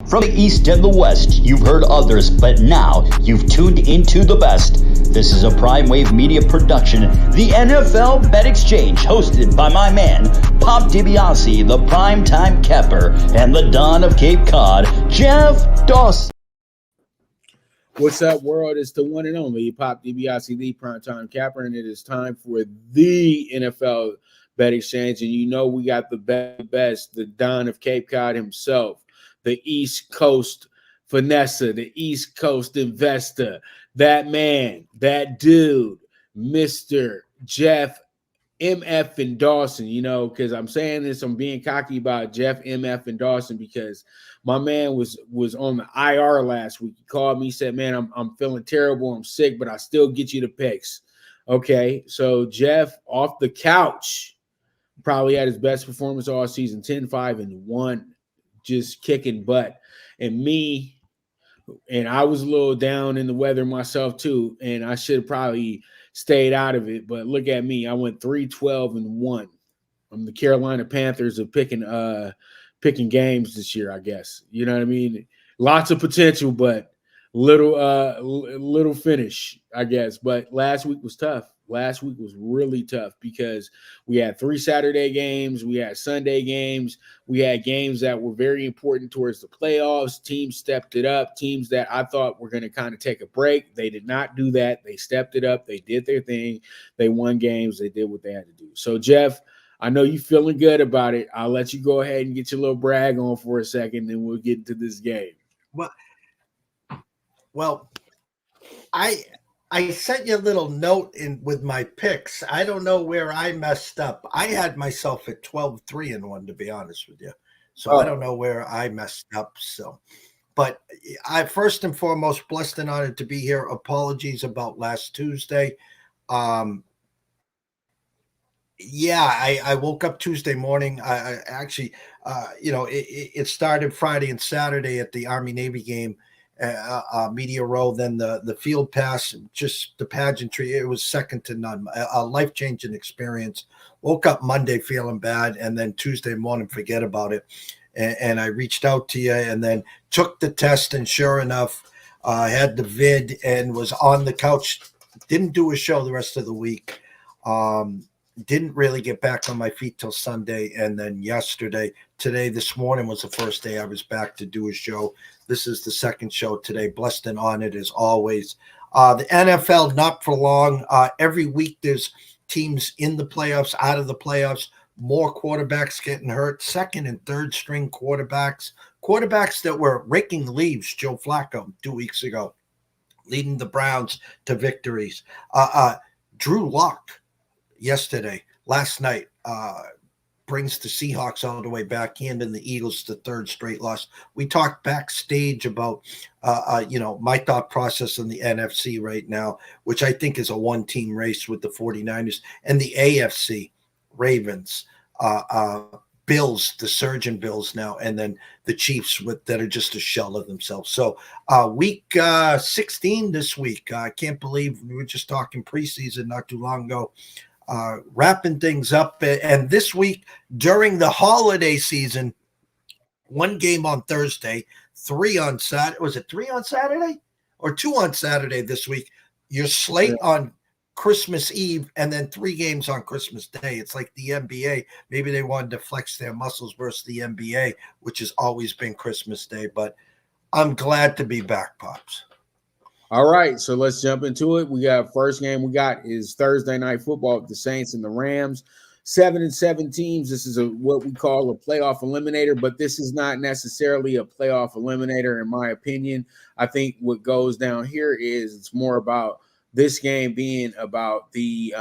From the East and the West, you've heard others, but now you've tuned into the best. This is a Prime Wave Media production, the NFL Bet Exchange, hosted by my man, Pop DiBiase, the primetime capper, and the Don of Cape Cod, Jeff Dawson. What's up, world? It's the one and only Pop DiBiase, the primetime capper, and it is time for the NFL Bet Exchange. And you know we got the best, the Don of Cape Cod himself, the East Coast finesse, the East Coast investor, that man, that dude, Mr. Jeff MF and Dawson, you know, because I'm saying this, I'm being cocky about Jeff MF and Dawson because my man was on the IR last week. He called me, said, man, I'm feeling terrible, I'm sick, but I still get you the picks. Okay, so Jeff off the couch probably had his best performance all season, 10-5-1, just kicking butt. And me, and I was a little down in the weather myself too, and I should have probably stayed out of it. But look at me. I went 3-12-1. I'm the Carolina Panthers of picking games this year, I guess. You know what I mean? Lots of potential, but little finish, I guess. But last week was tough. Last week was really tough because we had 3 Saturday games, we had Sunday games, we had games that were very important towards the playoffs. Teams stepped it up. Teams that I thought were going to kind of take a break, they did not do that. They stepped it up. They did their thing. They won games. They did what they had to do. So, Jeff, I know you're feeling good about it. I'll let you go ahead and get your little brag on for a second, and we'll get into this game. Well, I sent you a little note in with my picks. I don't know where I messed up. I had myself at 12-3-1, to be honest with you. So I don't know where I messed up. So, but I first and foremost blessed and honored to be here. Apologies about last Tuesday. I woke up Tuesday morning. I actually, it started Friday and Saturday at the Army-Navy game. Media row, then the field pass, just the pageantry. It was second to none. A life-changing experience. Woke up Monday feeling bad, and then Tuesday morning, forget about it. And I reached out to you, and then took the test, and sure enough, I had the vid and was on the couch. Didn't do a show the rest of the week. Didn't really get back on my feet till Sunday, and then this morning was the first day I was back to do a show. This is the second show today. Blessed and honored as always. The NFL, not for long. Every week there's teams in the playoffs, out of the playoffs, more quarterbacks getting hurt, second and third string quarterbacks that were raking leaves. Joe Flacco 2 weeks ago, leading the Browns to victories. Drew Lock last night, brings the Seahawks all the way back, handing the Eagles the third straight loss. We talked backstage about, my thought process in the NFC right now, which I think is a one-team race with the 49ers, and the AFC, Ravens, Bills, the surging Bills now, and then the Chiefs that are just a shell of themselves. So week 16 this week. I can't believe we were just talking preseason not too long ago. Wrapping things up, and this week during the holiday season, 1 game on Thursday, 3 on Saturday. Was it 3 on Saturday or 2 on Saturday this week? Your slate on Christmas Eve, and then 3 games on Christmas Day. It's like the NBA. Maybe they wanted to flex their muscles versus the NBA, which has always been Christmas Day. But I'm glad to be back, Pops. All right, so let's jump into it. We got first game we got is Thursday night football with the Saints and the Rams. 7-7 teams. This is what we call a playoff eliminator, but this is not necessarily a playoff eliminator in my opinion. I think what goes down here is it's more about this game being about the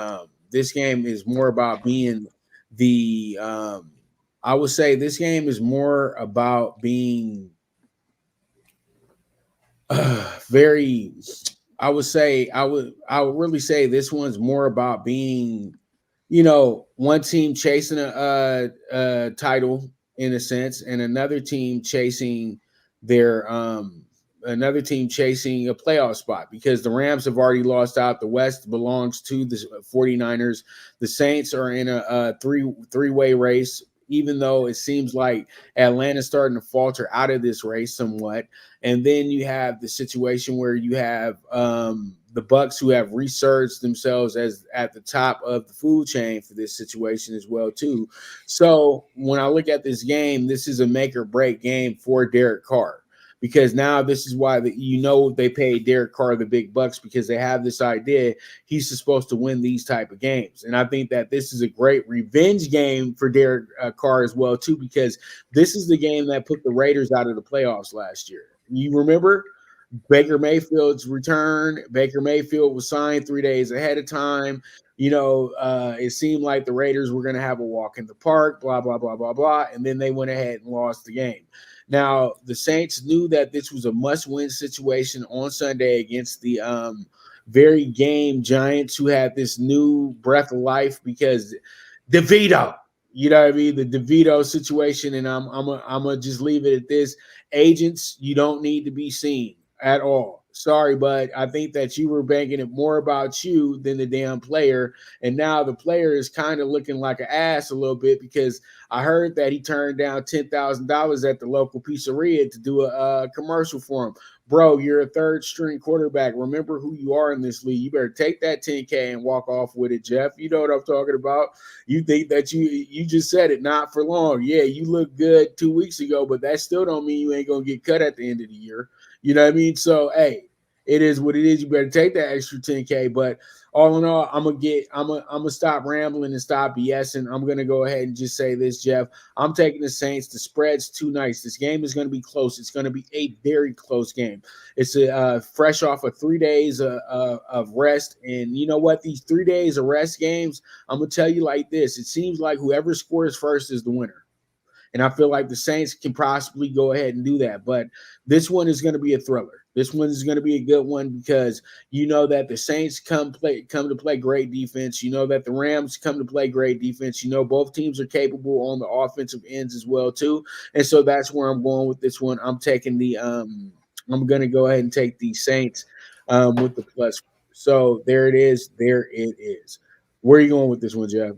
this game is more about being the I would say this game is more about being very, I would really say this one's more about being, one team chasing a title in a sense, and another team chasing another team chasing a playoff spot, because the Rams have already lost out. The West belongs to the 49ers. The Saints are in a three-way race even though it seems like Atlanta's starting to falter out of this race somewhat. And then you have the situation where you have the Bucks, who have resurged themselves as at the top of the food chain for this situation as well too. So when I look at this game, this is a make or break game for Derek Carr, because now this is why they paid Derek Carr the big bucks, because they have this idea he's supposed to win these type of games. And I think that this is a great revenge game for Derek Carr as well too, because this is the game that put the Raiders out of the playoffs last year. You remember Baker Mayfield's return. Baker Mayfield was signed 3 days ahead of time. It seemed like the Raiders were going to have a walk in the park, blah, blah, blah, blah, blah. And then they went ahead and lost the game. Now, the Saints knew that this was a must-win situation on Sunday against the very game Giants, who had this new breath of life because DeVito, you know what I mean? The DeVito situation, and I'm gonna just leave it at this. Agents, you don't need to be seen at all. Sorry, but I think that you were banking it more about you than the damn player. And now the player is kind of looking like an ass a little bit, because I heard that he turned down $10,000 at the local pizzeria to do a commercial for him. Bro, you're a third string quarterback. Remember who you are in this league. You better take that $10K and walk off with it, Jeff. You know what I'm talking about. You think that you just said it, not for long. Yeah, you look good 2 weeks ago, but that still don't mean you ain't going to get cut at the end of the year. You know what I mean? So, hey, it is what it is. You better take that extra $10K. But all in all, I'm gonna stop rambling and stop BSing. I'm gonna go ahead and just say this, Jeff. I'm taking the Saints. The spread's too nice. This game is gonna be close. It's gonna be a very close game. It's fresh off of 3 days of rest. And you know what? These 3 days of rest games, I'm gonna tell you like this. It seems like whoever scores first is the winner. And I feel like the Saints can possibly go ahead and do that. But this one is going to be a thriller. This one is going to be a good one, because you know that the Saints come to play great defense. You know that the Rams come to play great defense. You know both teams are capable on the offensive ends as well too. And so that's where I'm going with this one. I'm taking I'm going to go ahead and take the Saints with the plus. So there it is. There it is. Where are you going with this one, Jeff?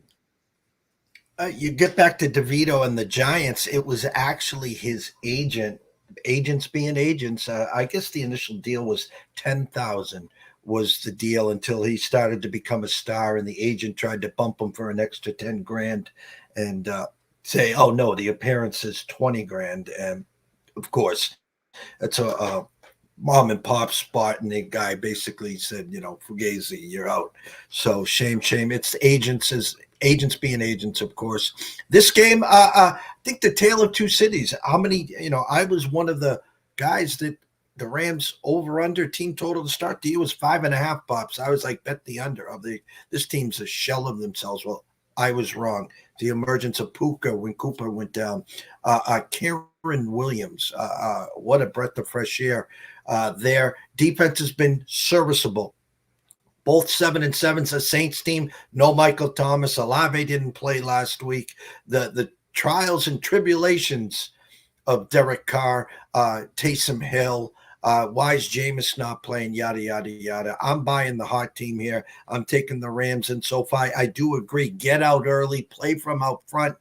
You get back to DeVito and the Giants. It was actually his agents being agents. I guess the initial deal was 10,000 was the deal, until he started to become a star, and the agent tried to bump him for an extra 10 grand and say, oh no, the appearance is 20 grand. And of course, that's a mom and pop spot, and the guy basically said, Fugazi, you're out. So shame. It's agents being agents, of course. This game, I think the tale of two cities. How many, I was one of the guys that the Rams over under team total to start the year was 5.5 pops. I was like, bet the under of this team's a shell of themselves. Well, I was wrong. The emergence of Puka when Cooper went down. Karen Williams, what a breath of fresh air. Their defense has been serviceable. Both 7-7's a Saints team. No Michael Thomas. Olave didn't play last week. The trials and tribulations of Derek Carr, Taysom Hill, why is Jameis not playing, yada, yada, yada. I'm buying the hot team here. I'm taking the Rams. And so far, I do agree. Get out early, play from out front,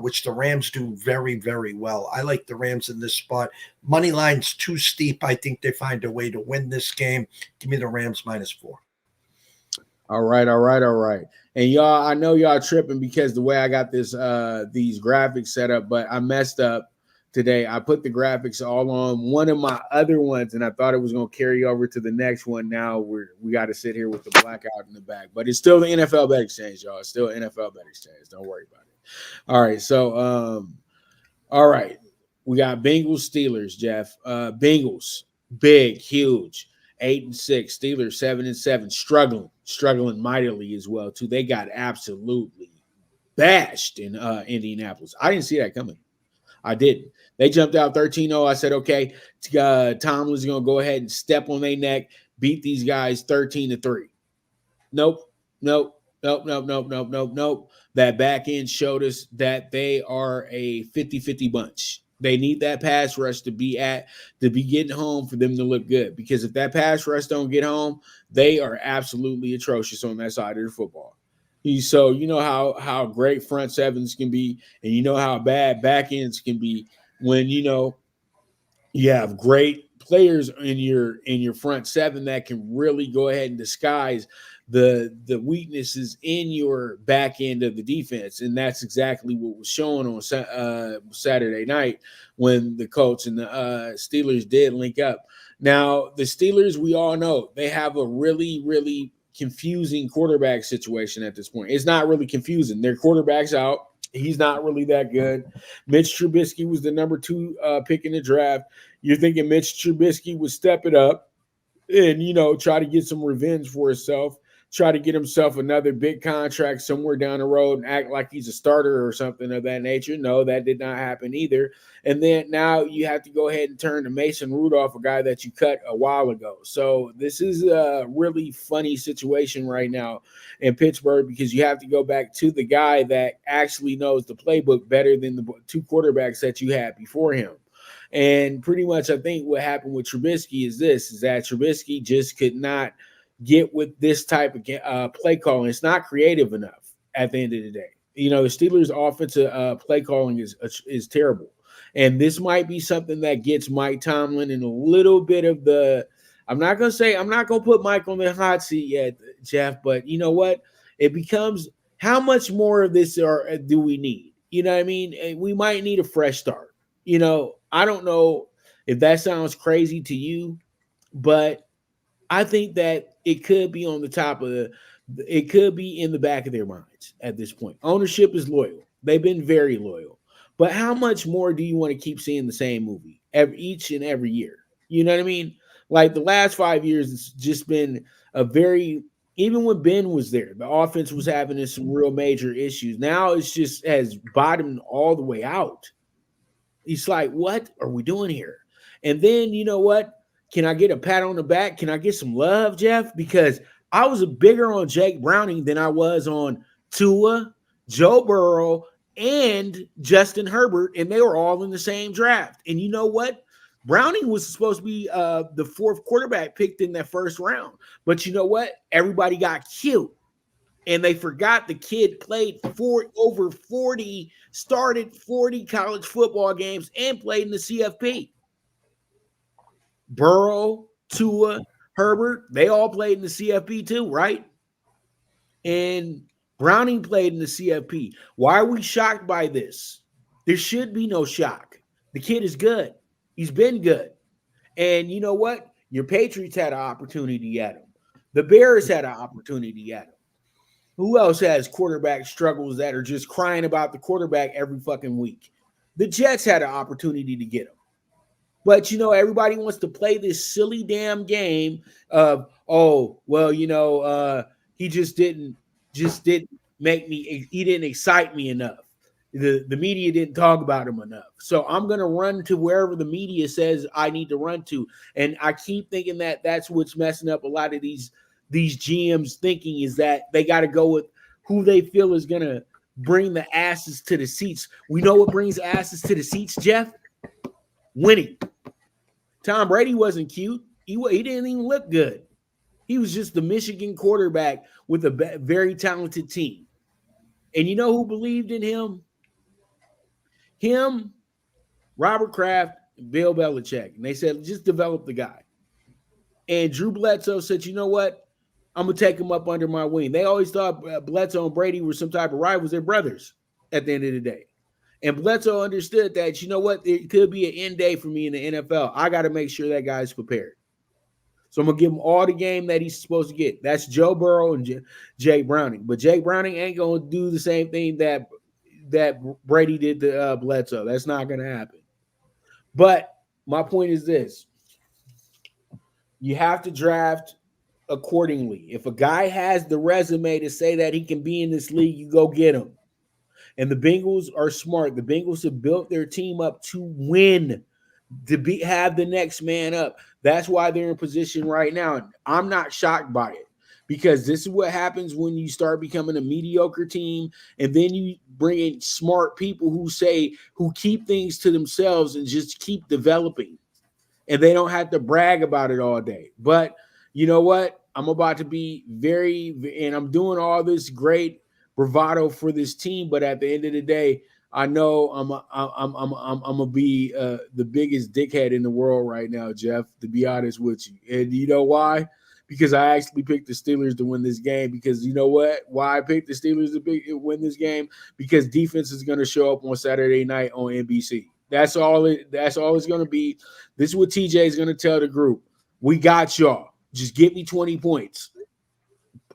which the Rams do very, very well. I like the Rams in this spot. Money line's too steep. I think they find a way to win this game. Give me the Rams -4. All right. And y'all, I know y'all tripping because the way I got this these graphics set up, but I messed up today. I put the graphics all on one of my other ones, and I thought it was going to carry over to the next one. Now we got to sit here with the blackout in the back, but it's still the NFL Bet Exchange, y'all. It's still NFL Bet Exchange. Don't worry about it. All right, so all right, we got Bengals Steelers, Jeff. Bengals, big, huge. 8-6, Steelers 7-7, struggling mightily as well too. They got absolutely bashed in Indianapolis. I didn't see that coming. I didn't. They jumped out 13-0. I said, okay, Tomlin's going to go ahead and step on their neck, beat these guys 13-3. Nope. That back end showed us that they are a 50-50 bunch. They need that pass rush to be getting home for them to look good. Because if that pass rush don't get home, they are absolutely atrocious on that side of the football. So you know how great front sevens can be, and you know how bad back ends can be when you have great players in your front seven that can really go ahead and disguise the weaknesses in your back end of the defense, and that's exactly what was shown on Saturday night when the Colts and the Steelers did link up. Now the Steelers, we all know they have a really confusing quarterback situation at this point. It's not really confusing. Their quarterback's out. He's not really that good. Mitch Trubisky was the number 2 pick in the draft. You're thinking Mitch Trubisky would step it up and, try to get some revenge for himself, try to get himself another big contract somewhere down the road and act like he's a starter or something of that nature. No, that did not happen either. And then now you have to go ahead and turn to Mason Rudolph, a guy that you cut a while ago. So this is a really funny situation right now in Pittsburgh because you have to go back to the guy that actually knows the playbook better than the 2 quarterbacks that you had before him. And pretty much, I think what happened with Trubisky is that Trubisky just could not get with this type of play calling. It's not creative enough at the end of the day. The Steelers' offensive play calling is terrible. And this might be something that gets Mike Tomlin in a little bit of the – I'm not going to put Mike on the hot seat yet, Jeff, but you know what? It becomes how much more of this do we need? You know what I mean? We might need a fresh start. I don't know if that sounds crazy to you, but I think that it could be on the top of it could be in the back of their minds at this point. Ownership is loyal. They've been very loyal. But how much more do you want to keep seeing the same movie each and every year? You know what I mean? Like the last 5 years, it's just been even when Ben was there, the offense was having some real major issues. Now it's just has bottomed all the way out. It's like, what are we doing here? And then, you know what? Can I get a pat on the back? Can I get some love, Jeff? Because I was bigger on Jake Browning than I was on Tua, Joe Burrow, and Justin Herbert, and they were all in the same draft. And you know what? Browning was supposed to be the 4th quarterback picked in that first round. But you know what? Everybody got killed. And they forgot the kid played over 40, started 40 college football games and played in the CFP. Burrow, Tua, Herbert, they all played in the CFP too, right? And Browning played in the CFP. Why are we shocked by this? There should be no shock. The kid is good. He's been good. And you know what? Your Patriots had an opportunity at him. The Bears had an opportunity at him. Who else has quarterback struggles that are just crying about the quarterback every fucking week? The Jets had an opportunity to get him. But, everybody wants to play this silly damn game of, he just didn't make me, he didn't excite me enough. The media didn't talk about him enough. So I'm going to run to wherever the media says I need to run to. And I keep thinking that that's what's messing up a lot of these GMs thinking is that they got to go with who they feel is going to bring the asses to the seats. We know what brings asses to the seats, Jeff? Winning. Tom Brady wasn't cute. He didn't even look good. He was just the Michigan quarterback with a very talented team. And you know who believed in him? Him, Robert Kraft, and Bill Belichick. And they said, just develop the guy. And Drew Bledsoe said, you know what? I'm going to take him up under my wing. They always thought Bledsoe and Brady were some type of rivals. They're brothers at the end of the day. And Bledsoe understood that, you know what? It could be an end day for me in the NFL. I got to make sure that guy's prepared. So I'm going to give him all the game that he's supposed to get. That's Joe Burrow and Jake Browning. But Jake Browning ain't going to do the same thing that Brady did to Bledsoe. That's not going to happen. But my point is this. You have to draft accordingly. If a guy has the resume to say that he can be in this league, you go get him. And the Bengals are smart. The Bengals have built their team up to win, to have the next man up. That's why they're in position right now. I'm not shocked by it because this is what happens when you start becoming a mediocre team and then you bring in smart people who keep things to themselves and just keep developing. And they don't have to brag about it all day. But you know what? I'm about to be and I'm doing all this great bravado for this team, but at the end of the day, I know I'm gonna be the biggest dickhead in the world right now, Jeff. To be honest with you, and you know why? Because I actually picked the Steelers to win this game. Because you know what? Why I picked the Steelers to win this game? Because defense is going to show up on Saturday night on NBC. That's all it's going to be. This is what TJ is going to tell the group. We got y'all. Just give me 20 points.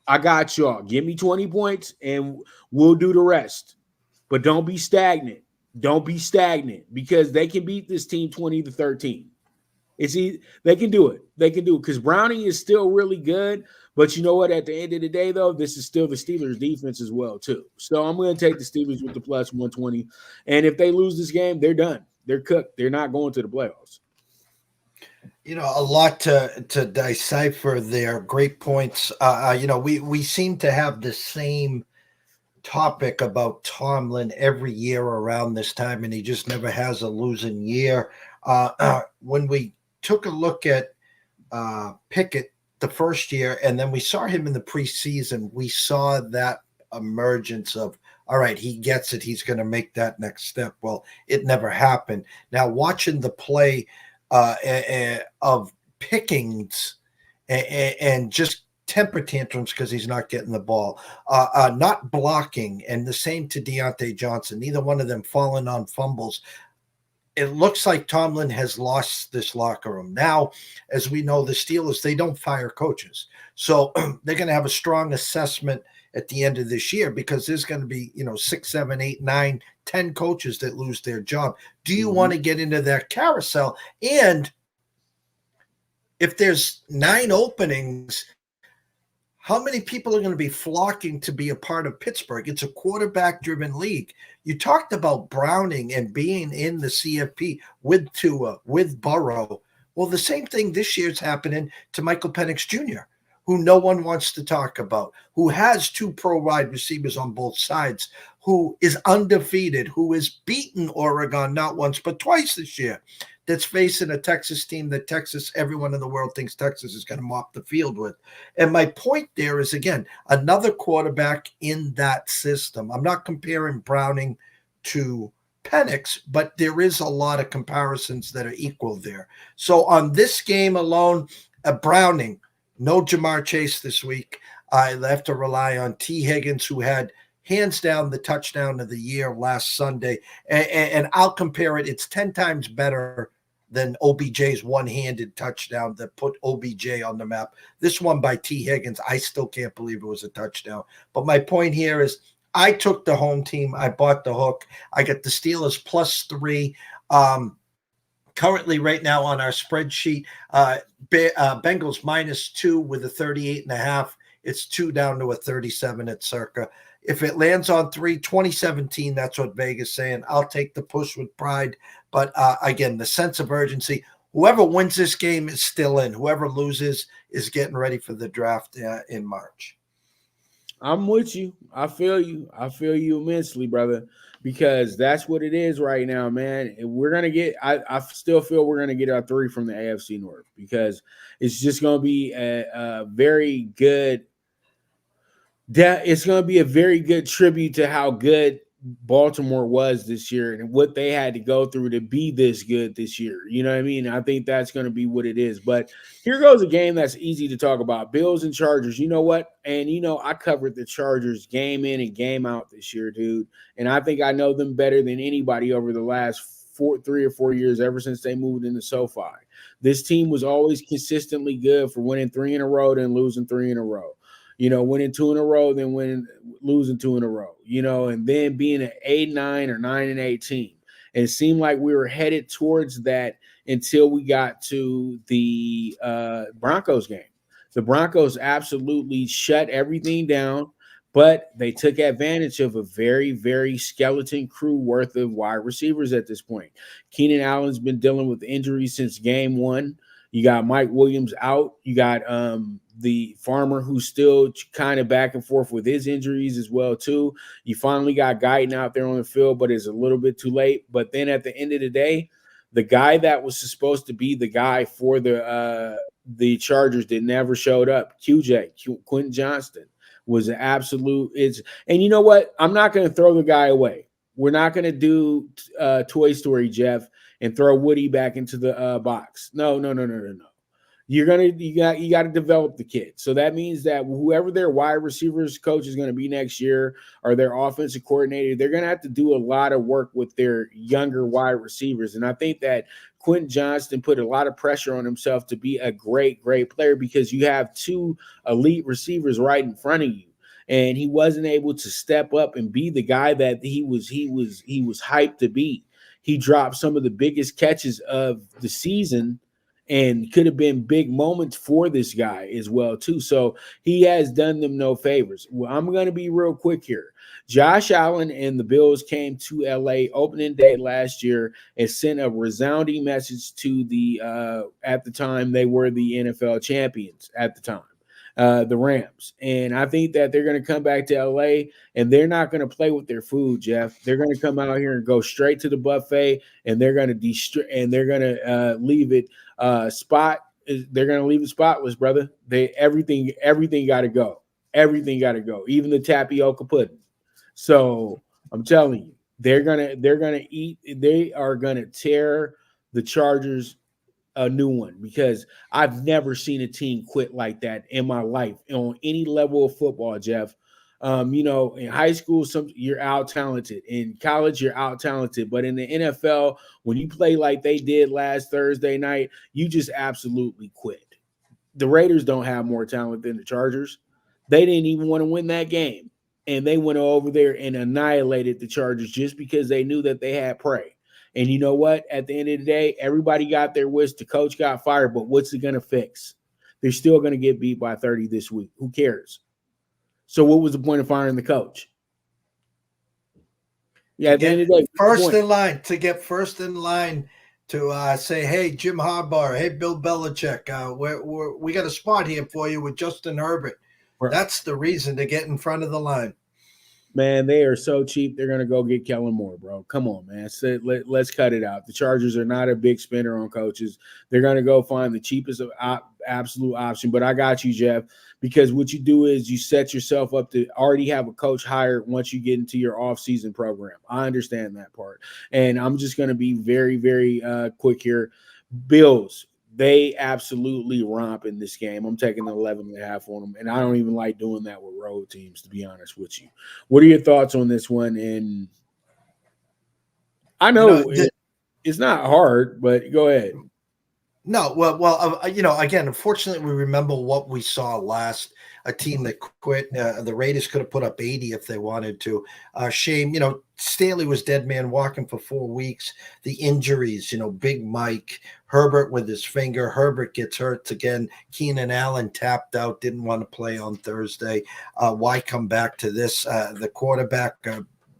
I got y'all. Give me 20 points, and we'll do the rest. But don't be stagnant. Don't be stagnant, because they can beat this team 20-13. They can do it. They can do it because Browning is still really good. But you know what? At the end of the day, though, this is still the Steelers' defense as well, too. So I'm going to take the Steelers with the plus 120. And if they lose this game, they're done. They're cooked. They're not going to the playoffs. You know, a lot to decipher there. Great points. We seem to have the same topic about Tomlin every year around this time, and he just never has a losing year. When we took a look at Pickett the first year, and then we saw him in the preseason, we saw that emergence of, all right, he gets it. He's going to make that next step. Well, it never happened. Now, watching the play of Pickens and just temper tantrums because he's not getting the ball, not blocking, and the same to Deontay Johnson, neither one of them falling on fumbles. It looks like Tomlin has lost this locker room. Now, as we know, the Steelers, they don't fire coaches. So they're going to have a strong assessment at the end of this year, because there's going to be, 6, 7, 8, 9, 10 coaches that lose their job. Do you want to get into that carousel? And if there's 9 openings, how many people are going to be flocking to be a part of Pittsburgh? It's a quarterback-driven league. You talked about Browning and being in the CFP with Tua, with Burrow. Well, the same thing this year is happening to Michael Penix Jr., who no one wants to talk about, who has 2 pro wide receivers on both sides, who is undefeated, who has beaten Oregon not once but twice this year, that's facing a Texas team that everyone in the world thinks Texas is going to mop the field with. And my point there is, again, another quarterback in that system. I'm not comparing Browning to Penix, but there is a lot of comparisons that are equal there. So on this game alone, Browning, no Jamar Chase this week. I have to rely on T. Higgins, who had hands down the touchdown of the year last Sunday. And I'll compare it. It's 10 times better than OBJ's one-handed touchdown that put OBJ on the map. This one by T. Higgins, I still can't believe it was a touchdown. But my point here is I took the home team. I bought the hook. I got the Steelers +3. Currently right now on our spreadsheet, Bengals -2 with a 38.5. It's 2 down to a 37 at circa. If it lands on 3, 2017, that's what Vegas saying. I'll take the push with pride. But again, the sense of urgency, whoever wins this game is still in. Whoever loses is getting ready for the draft in March. I'm with you. I feel you. I feel you immensely, brother, because that's what it is right now, man. We're going to get – I still feel we're going to get our 3 from the AFC North, because it's just going to be a very good – it's going to be a very good tribute to how good Baltimore was this year and what they had to go through to be this good this year. You know what I mean? I think that's going to be what it is. But here goes a game that's easy to talk about. Bills and Chargers. You know what? And, I covered the Chargers game in and game out this year, dude. And I think I know them better than anybody over the last 3 or 4 years, ever since they moved into SoFi. This team was always consistently good for winning 3 in a row, then losing 3 in a row. Winning 2 in a row, then losing 2 in a row, and then being an 8-9 or 9-8 team. And it seemed like we were headed towards that until we got to the Broncos game. The Broncos absolutely shut everything down, but they took advantage of a very, very skeleton crew worth of wide receivers at this point. Keenan Allen's been dealing with injuries since game 1. You got Mike Williams out. You got the Farmer, who's still kind of back and forth with his injuries as well, too. You finally got Guyton out there on the field, but it's a little bit too late. But then at the end of the day, the guy that was supposed to be the guy for the Chargers that never showed up, Quentin Johnston. was an absolute. And you know what? I'm not going to throw the guy away. We're not going to do Toy Story, Jeff, and throw Woody back into the box. No. You got to develop the kid. So that means that whoever their wide receivers coach is going to be next year, or their offensive coordinator, they're going to have to do a lot of work with their younger wide receivers. And I think that Quentin Johnston put a lot of pressure on himself to be a great player, because you have two elite receivers right in front of you. And he wasn't able to step up and be the guy that he was hyped to be. He dropped some of the biggest catches of the season, and could have been big moments for this guy as well, too. So he has done them no favors. Well, I'm going to be real quick here. Josh Allen and the Bills came to LA opening day last year and sent a resounding message to the at the time they were the NFL champions at the time. The Rams. And I think that they're going to come back to LA, and they're not going to play with their food, Jeff. They're going to come out here and go straight to the buffet, and they're going to leave it they're going to leave it spotless, brother. Everything got to go. Everything got to go. Even the tapioca pudding. So I'm telling you, they're going to tear the Chargers a new one, because I've never seen a team quit like that in my life on any level of football, Jeff. In high school, you're out talented. In college, you're out talented. But in the NFL, when you play like they did last Thursday night, you just absolutely quit. The Raiders don't have more talent than the Chargers. They didn't even want to win that game. And they went over there and annihilated the Chargers just because they knew that they had prey. And you know what? At the end of the day, everybody got their wish. The coach got fired, but what's it going to fix? They're still going to get beat by 30 this week. Who cares? So what was the point of firing the coach? Yeah, at the end of the day, get first in line to say, hey, Jim Harbaugh, hey, Bill Belichick, we got a spot here for you with Justin Herbert. Right. That's the reason to get in front of the line. Man, they are so cheap. They're going to go get Kellen Moore, bro. Come on, man. Let's cut it out. The Chargers are not a big spender on coaches. They're going to go find the cheapest absolute option. But I got you, Jeff, because what you do is you set yourself up to already have a coach hired once you get into your offseason program. I understand that part. And I'm just going to be very, very quick here. Bills. They absolutely romp in this game. I'm taking 11.5 on them, and I don't even like doing that with road teams, to be honest with you. What are your thoughts on this one? And I know it's not hard, but go ahead. No, well, again, unfortunately, we remember what we saw last. A team that quit. The Raiders could have put up 80 if they wanted to. Shame, Staley was dead man walking for 4 weeks. The injuries, Big Mike, Herbert with his finger. Herbert gets hurt again. Keenan Allen tapped out, didn't want to play on Thursday. Why come back to this? The quarterback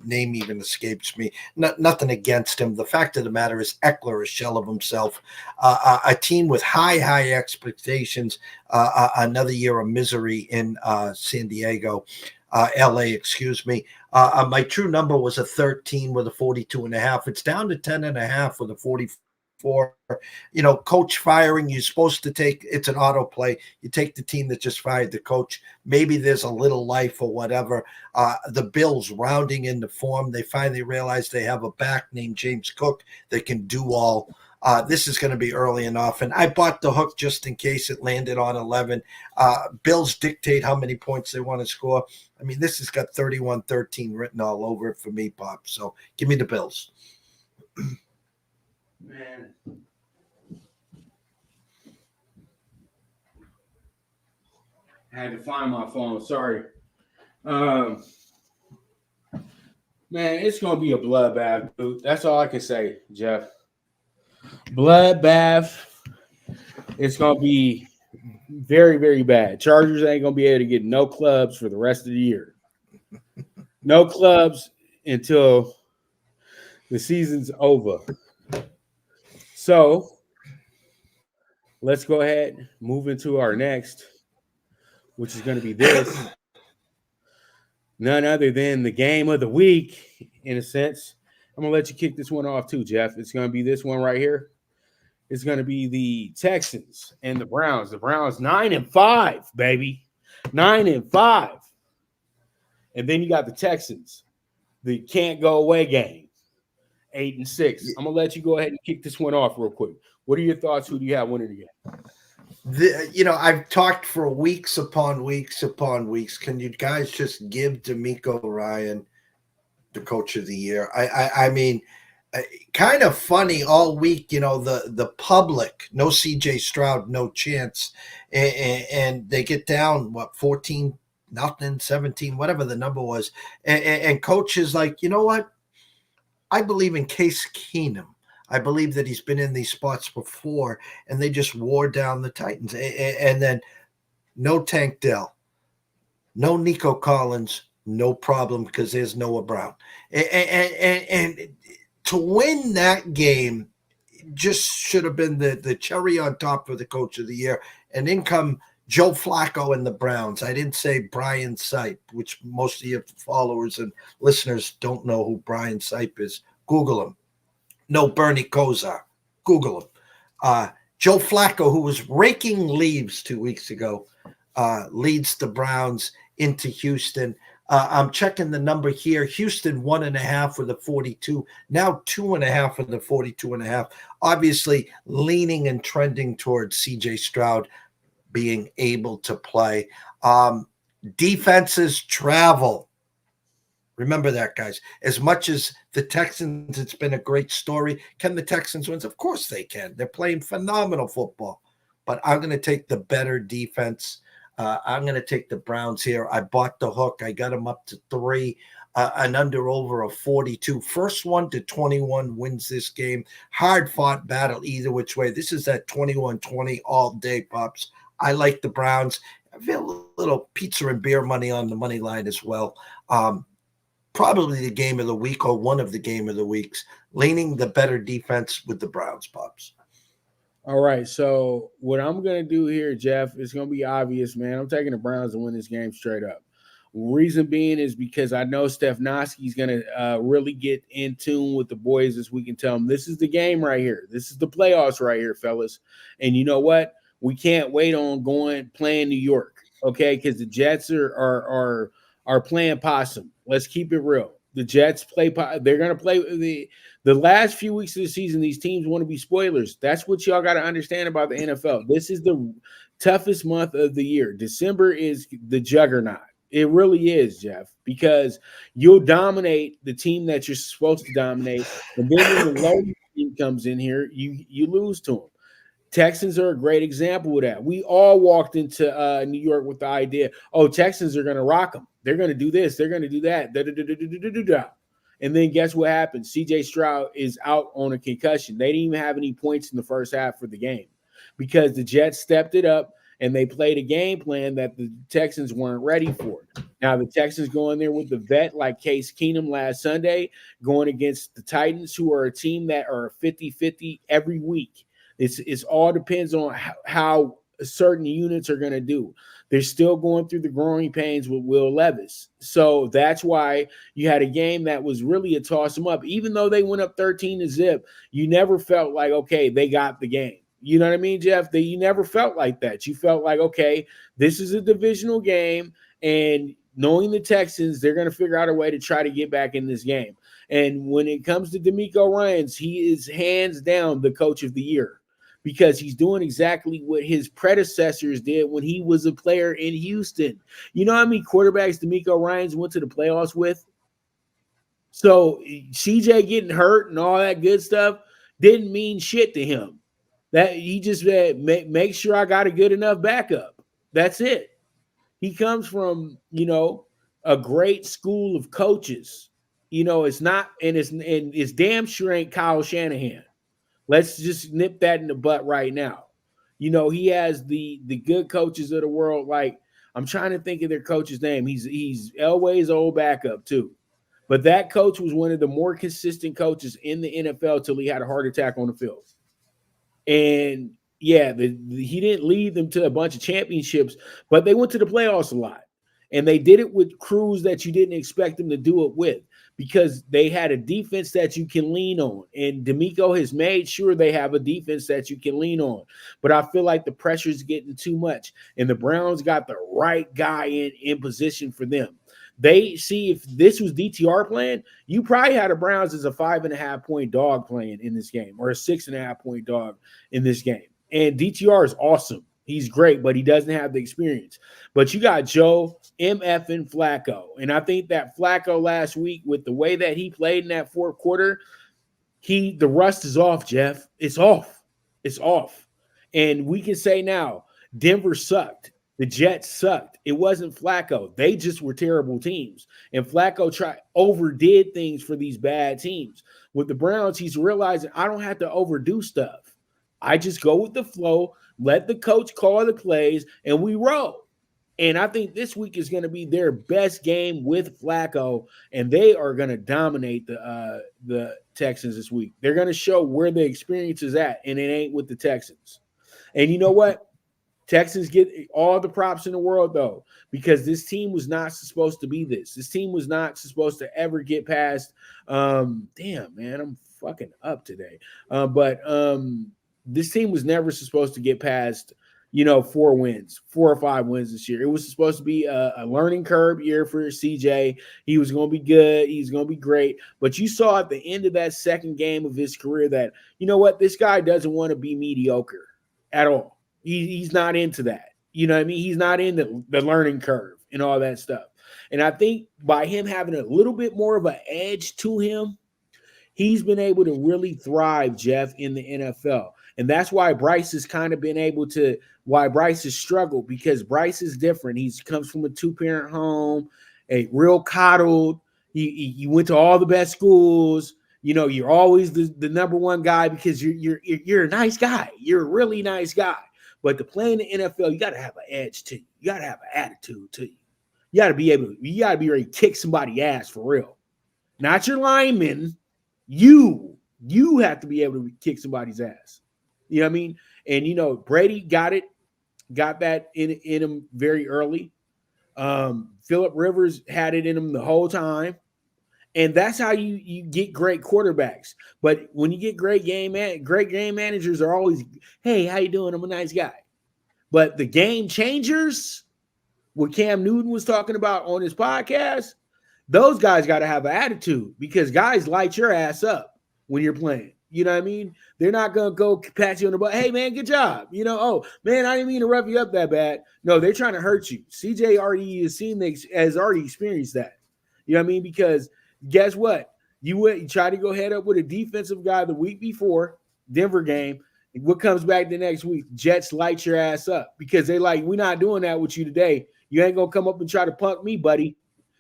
name even escapes me. Nothing against him. The fact of the matter is Eckler is a shell of himself. A team with high expectations. Another year of misery in San Diego. LA, excuse me. My true number was a 13 with a 42.5. It's down to 10.5 with a 44. Coach firing, you're supposed to take, it's an auto play. You take the team that just fired the coach. Maybe there's a little life or whatever. The Bills rounding into form. They finally realize they have a back named James Cook that can do all. This is going to be early and often. I bought the hook just in case it landed on 11. Bills dictate how many points they want to score. I mean, this has got 31-13 written all over it for me, Pop. So give me the Bills. Man. I had to find my phone. Sorry. Man, it's going to be a bloodbath, dude. That's all I can say, Jeff. Bloodbath. It's going to be very, very bad. Chargers ain't going to be able to get no clubs for the rest of the year. No clubs until the season's over. So let's go ahead and move into our next, which is going to be this. None other than the game of the week, in a sense. I'm going to let you kick this one off too, Jeff. It's going to be this one right here. It's going to be the Texans and the Browns. The Browns 9-5, baby. 9-5. And then you got the Texans, the can't go away game, 8-6. I'm gonna let you go ahead and kick this one off real quick. What are your thoughts? Who do you have winning the game? I've talked for weeks upon weeks upon weeks. Can you guys just give DeMeco Ryan the coach of the year? I mean, kind of funny all week, the public, no CJ Stroud, no chance. And they get down, 14-0, 17, whatever the number was. And coach is like, you know what? I believe in Case Keenum. I believe that he's been in these spots before, and they just wore down the Titans. And then no Tank Dell, no Nico Collins, no problem, because there's Noah Brown. And to win that game just should have been the cherry on top for the coach of the year. And in come Joe Flacco and the Browns. I didn't say Brian Sipe, which most of your followers and listeners don't know who Brian Sipe is. Google him. No, Bernie Kosar. Google him. Joe Flacco, who was raking leaves 2 weeks ago, leads the Browns into Houston. I'm checking the number here. Houston 1.5 with a 42. Now 2.5 with a 42.5. Obviously leaning and trending towards CJ Stroud being able to play. Defenses travel. Remember that, guys. As much as the Texans, it's been a great story. Can the Texans win? Of course they can. They're playing phenomenal football. But I'm going to take the better defense. I'm going to take the Browns here. I bought the hook. I got them up to 3, an under over of 42. First one to 21 wins this game. Hard-fought battle either which way. This is that 21-20 all day, Pops. I like the Browns. I feel a little pizza and beer money on the money line as well. Probably the game of the week or one of the game of the weeks, leaning the better defense with the Browns, Pops. All right, so what I'm going to do here, Jeff, is going to be obvious, man. I'm taking the Browns to win this game straight up. Reason being is because I know Stefanowski's going to really get in tune with the boys this week and tell them this is the game right here. This is the playoffs right here, fellas. And you know what? We can't wait on playing New York, okay? Because the Jets are playing possum. Let's keep it real. The Jets they're going to play the last few weeks of the season. These teams want to be spoilers. That's what y'all got to understand about the NFL. This is the toughest month of the year. December is the juggernaut. It really is, Jeff, because you'll dominate the team that you're supposed to dominate. And then when the low team comes in here, you lose to them. Texans are a great example of that. We all walked into New York with the idea, Texans are going to rock them. They're going to do this. They're going to do that. And then guess what happened? CJ Stroud is out on a concussion. They didn't even have any points in the first half for the game because the Jets stepped it up and they played a game plan that the Texans weren't ready for. Now, the Texans go in there with the vet like Case Keenum last Sunday, going against the Titans, who are a team that are 50-50 every week. It's all depends on how certain units are going to do. They're still going through the growing pains with Will Levis. So that's why you had a game that was really a toss them up. Even though they went up 13-0, you never felt like, okay, they got the game. You know what I mean, Jeff? You never felt like that. You felt like, okay, this is a divisional game, and knowing the Texans, they're going to figure out a way to try to get back in this game. And when it comes to DeMeco Ryans, he is hands down the coach of the year, because he's doing exactly what his predecessors did when he was a player in Houston. You know how many quarterbacks DeMeco Ryans went to the playoffs with? So CJ getting hurt and all that good stuff didn't mean shit to him. That he just make sure I got a good enough backup. That's it. He comes from, a great school of coaches. It's not, and it's damn sure ain't Kyle Shanahan. Let's just nip that in the butt right now. He has the good coaches of the world. Like, I'm trying to think of their coach's name. He's Elway's old backup too. But that coach was one of the more consistent coaches in the NFL till he had a heart attack on the field. And yeah, he didn't lead them to a bunch of championships, but they went to the playoffs a lot. And they did it with crews that you didn't expect them to do it with, because they had a defense that you can lean on. And DeMeco has made sure they have a defense that you can lean on. But I feel like the pressure is getting too much. And the Browns got the right guy in position for them. They see if this was DTR playing, you probably had the Browns as a 5.5-point dog playing in this game, or a 6.5-point dog in this game. And DTR is awesome. He's great, but he doesn't have the experience. But you got Joe MF and Flacco. And I think that Flacco last week, with the way that he played in that fourth quarter, the rust is off, Jeff. It's off. It's off. And we can say now, Denver sucked. The Jets sucked. It wasn't Flacco. They just were terrible teams. And Flacco overdid things for these bad teams. With the Browns, he's realizing I don't have to overdo stuff. I just go with the flow, let the coach call the plays, and we roll. And I think this week is going to be their best game with Flacco, and they are going to dominate the Texans this week. They're going to show where the experience is at, and it ain't with the Texans. And you know what? Texans get all the props in the world, though, because this team was not supposed to be this. This team was not supposed to ever get past damn, man, I'm fucking up today. But this team was never supposed to get past, 4 or 5 wins this year. It was supposed to be a learning curve year for CJ. He was going to be good. He's going to be great. But you saw at the end of that second game of his career that, you know what, this guy doesn't want to be mediocre at all. He's not into that. You know what I mean? He's not in the learning curve and all that stuff. And I think by him having a little bit more of an edge to him, he's been able to really thrive, Jeff, in the NFL. And that's why Bryce has kind of been able to – why Bryce has struggled, because Bryce is different. He comes from a 2-parent home, a real coddled. He went to all the best schools. You're always the number one guy because you're a nice guy. You're a really nice guy. But to play in the NFL, you got to have an edge to you. You got to have an attitude to you. You got to be ready to kick somebody's ass for real. Not your lineman. You have to be able to kick somebody's ass. You know what I mean? And, Brady got that in him very early. Phillip Rivers had it in him the whole time. And that's how you get great quarterbacks. But when you get great game managers are always, hey, how you doing? I'm a nice guy. But the game changers, what Cam Newton was talking about on his podcast, those guys got to have an attitude, because guys light your ass up when you're playing. You know what I mean? They're not going to go pat you on the butt. Hey, man, good job. Oh, man, I didn't mean to rough you up that bad. No, they're trying to hurt you. CJ has already experienced that. You know what I mean? Because guess what? You try to go head up with a defensive guy the week before, Denver game. What comes back the next week? Jets light your ass up because they like, we're not doing that with you today. You ain't going to come up and try to punk me, buddy.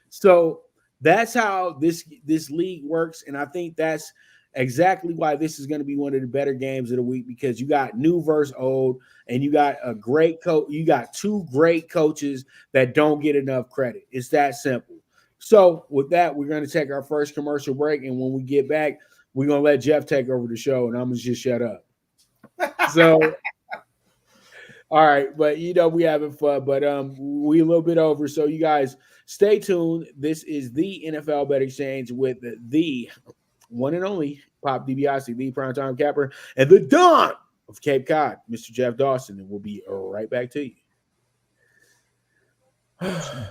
So that's how this league works. And I think that's exactly why this is going to be one of the better games of the week, because you got new versus old, and you got a great coach. You got 2 great coaches that don't get enough credit. It's that simple. So with that, we're going to take our first commercial break. And when we get back, we're going to let Jeff take over the show, and I'm going to just shut up. So, all right. But, we having fun, but we a little bit over. So you guys stay tuned. This is the NFL Bet Exchange with the one and only Pop DiBiase, the primetime capper, and the Don of Cape Cod, Mr. Jeff Dawson. And we'll be right back to you.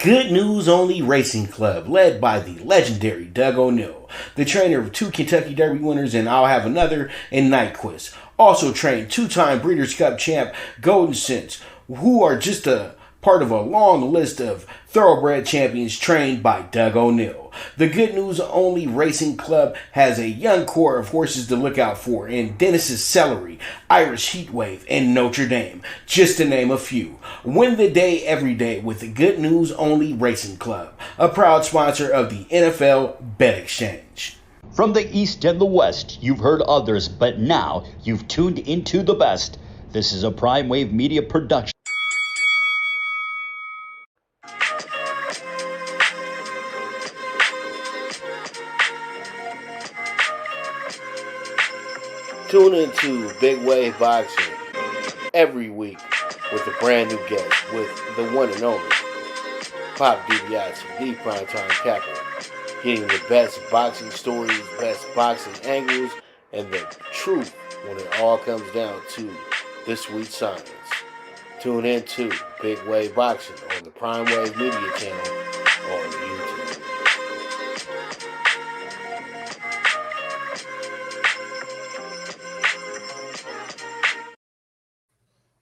Good News Only Racing Club, led by the legendary Doug O'Neill, the trainer of 2 Kentucky Derby winners, and I'll Have Another, and Nyquist. Also trained 2-time Breeders' Cup champ Golden Sense, who are just a part of a long list of thoroughbred champions trained by Doug O'Neill. The Good News Only Racing Club has a young core of horses to look out for in Dennis's Celery, Irish Heatwave, and Notre Dame, just to name a few. Win the day every day with the Good News Only Racing Club, a proud sponsor of the NFL Bet Exchange. From the East and the West, you've heard others, but now you've tuned into the best. This is a Prime Wave Media production. Tune into Big Wave Boxing every week with a brand new guest, with the one and only Pop DiBiase, the primetime capper, getting the best boxing stories, best boxing angles, and the truth when it all comes down to the sweet science. Tune in to Big Wave Boxing on the Prime Wave Media channel on YouTube.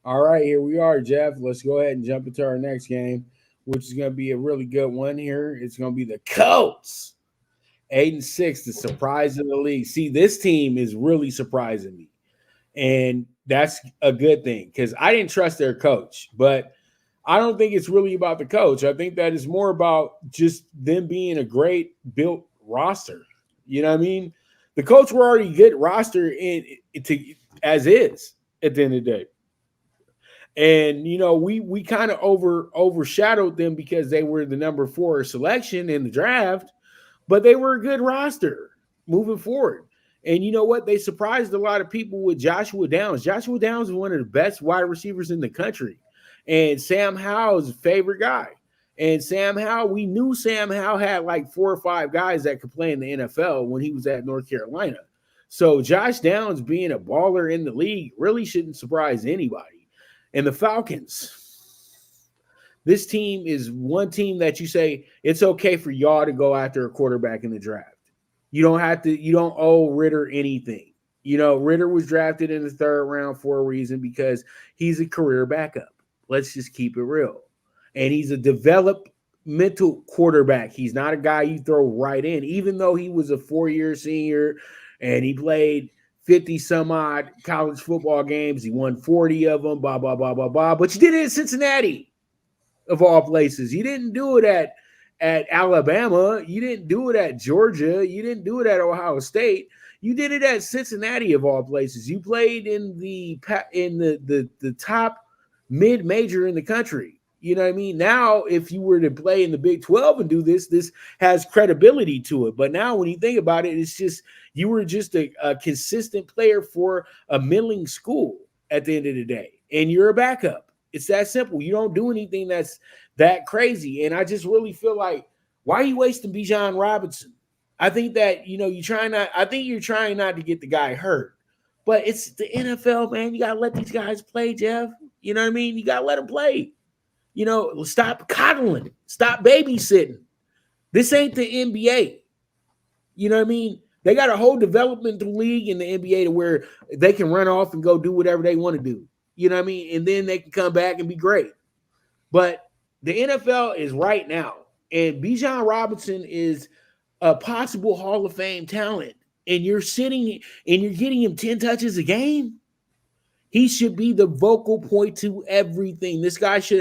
All right, here we are, Jeff. Let's go ahead and jump into our next game, which is going to be a really good one here. It's going to be the Colts, 8-6, the surprise of the league. See, this team is really surprising me, and that's a good thing because I didn't trust their coach, but I don't think it's really about the coach. I think that it's more about just them being a great built roster. You know what I mean? The coach were already good roster as is at the end of the day. And we kind of overshadowed them because they were the number 4 selection in the draft, but they were a good roster moving forward. And you know what? They surprised a lot of people with Joshua Downs. Joshua Downs is one of the best wide receivers in the country. And Sam Howell is a favorite guy. And Sam Howell, we knew Sam Howell had like 4 or 5 guys that could play in the NFL when he was at North Carolina. So Josh Downs being a baller in the league really shouldn't surprise anybody. And the Falcons, this team is one team that you say it's okay for y'all to go after a quarterback in the draft. You don't owe Ritter anything. Ritter was drafted in the 3rd round for a reason because he's a career backup. Let's just keep it real. And he's a developmental quarterback. He's not a guy you throw right in, even though he was a 4-year senior and he played 50 some odd college football games. He won 40 of them, blah, blah, blah, blah, blah. But you did it in Cincinnati, of all places. You didn't do it at Alabama. You didn't do it at Georgia. You didn't do it at Ohio State. You did it at Cincinnati, of all places. You played in the top mid-major in the country. You know what I mean? Now, if you were to play in the Big 12 and do this has credibility to it. But now when you think about it, it's just you were just a consistent player for a middling school at the end of the day. And you're a backup. It's that simple. You don't do anything that's that crazy. And I just really feel like, why are you wasting Bijan Robinson? I think that, you're trying not to get the guy hurt. But it's the NFL, man. You got to let these guys play, Jeff. You know what I mean? You got to let them play. Stop coddling. Stop babysitting. This ain't the NBA. You know what I mean? They got a whole developmental league in the NBA to where they can run off and go do whatever they want to do. You know what I mean? And then they can come back and be great. But the NFL is right now. And Bijan Robinson is a possible Hall of Fame talent. And you're sitting and you're getting him 10 touches a game. He should be the vocal point to everything. This guy should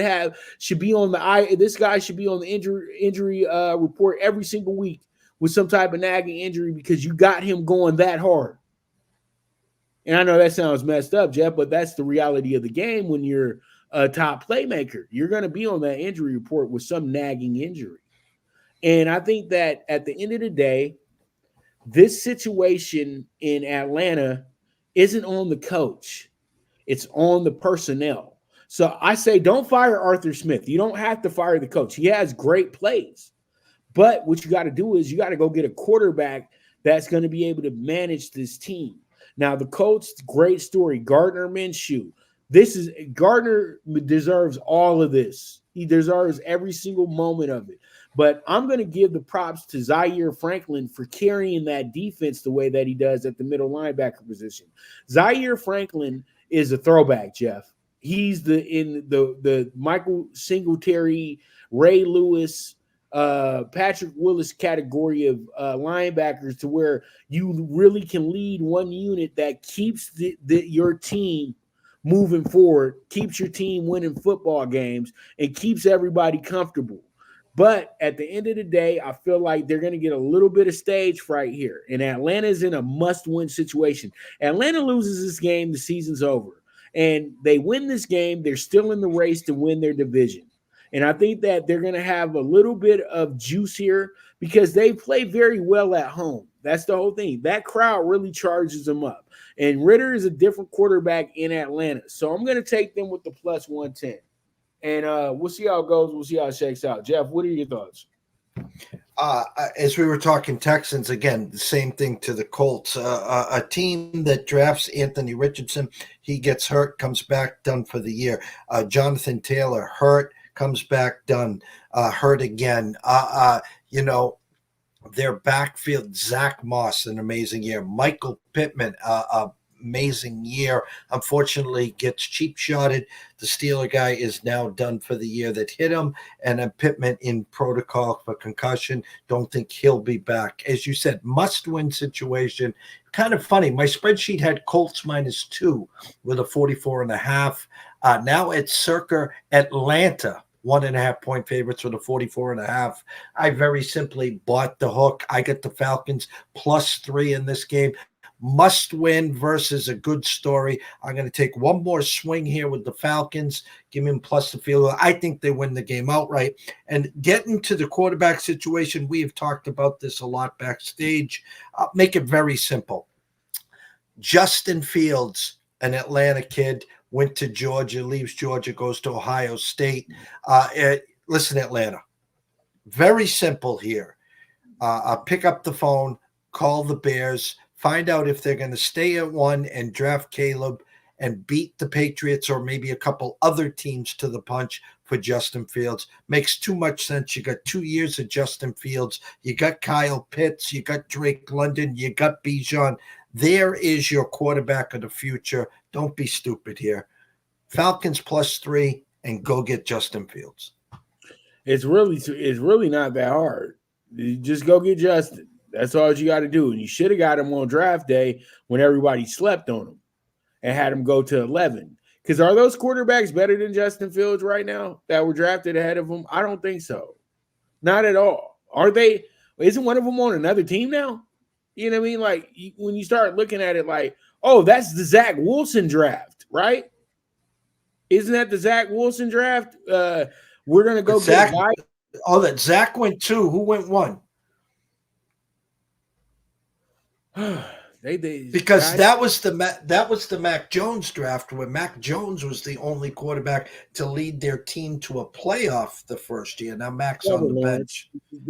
be on the injury report every single week with some type of nagging injury because you got him going that hard. And I know that sounds messed up, Jeff, but that's the reality of the game when you're a top playmaker. You're going to be on that injury report with some nagging injury. And I think that at the end of the day, this situation in Atlanta isn't on the coach. It's on the personnel. So I say don't fire Arthur Smith. You don't have to fire the coach. He has great plays. But what you got to do is you got to go get a quarterback that's going to be able to manage this team. Now, the coach, great story, Gardner Minshew. Gardner deserves all of this. He deserves every single moment of it. But I'm going to give the props to Zaire Franklin for carrying that defense the way that he does at the middle linebacker position. Zaire Franklin is a throwback, Jeff. He's in the Michael Singletary, Ray Lewis, Patrick Willis category of linebackers to where you really can lead one unit that keeps your team moving forward, keeps your team winning football games, and keeps everybody comfortable. But at the end of the day, I feel like they're going to get a little bit of stage fright here. And Atlanta's in a must-win situation. Atlanta loses this game, the season's over. And they win this game, they're still in the race to win their division. And I think that they're going to have a little bit of juice here because they play very well at home. That's the whole thing. That crowd really charges them up. And Ritter is a different quarterback in Atlanta. So I'm going to take them with the plus 110. And we'll see how it goes. We'll see how it shakes out. Jeff, what are your thoughts? As we were talking Texans, again, the same thing to the Colts. A team that drafts Anthony Richardson, he gets hurt, comes back, done for the year. Jonathan Taylor, hurt, comes back, done, hurt again. Their backfield, Zach Moss, an amazing year. Michael Pittman, amazing year. Unfortunately, gets cheap shotted. The Steeler guy is now done for the year that hit him, and a Pittman in protocol for concussion. Don't think he'll be back. As you said, must-win situation. Kind of funny. My spreadsheet had Colts -2 with a 44.5. Now it's circa Atlanta, 1.5 point favorites with a 44.5. I very simply bought the hook. I get the Falcons +3 in this game. Must win versus a good story. I'm going to take one more swing here with the Falcons. Give them plus the field goal. I think they win the game outright. And getting to the quarterback situation, we have talked about this a lot backstage. Make it very simple. Justin Fields, an Atlanta kid, went to Georgia, leaves Georgia, goes to Ohio State. Listen, Atlanta, very simple here. Pick up the phone, call the Bears, find out if they're going to stay at 1 and draft Caleb and beat the Patriots or maybe a couple other teams to the punch for Justin Fields. Makes too much sense. You got 2 years of Justin Fields. You got Kyle Pitts. You got Drake London. You got Bijan. There is your quarterback of the future. Don't be stupid here. Falcons +3 and go get Justin Fields. It's really not that hard. You just go get Justin. That's all you got to do. And you should have got him on draft day when everybody slept on him and had him go to 11. Because are those quarterbacks better than Justin Fields right now that were drafted ahead of him? I don't think so. Not at all. Are they? Isn't one of them on another team now? You know what I mean? Like when you start looking at it like, oh, that's the Zach Wilson draft, right? Isn't that the Zach Wilson draft? We're going to go Zach, get a guy. Oh, that Zach went 2. Who went 1? Because that was the Mac Jones draft where Mac Jones was the only quarterback to lead their team to a playoff the first year. Now Mac's on the bench.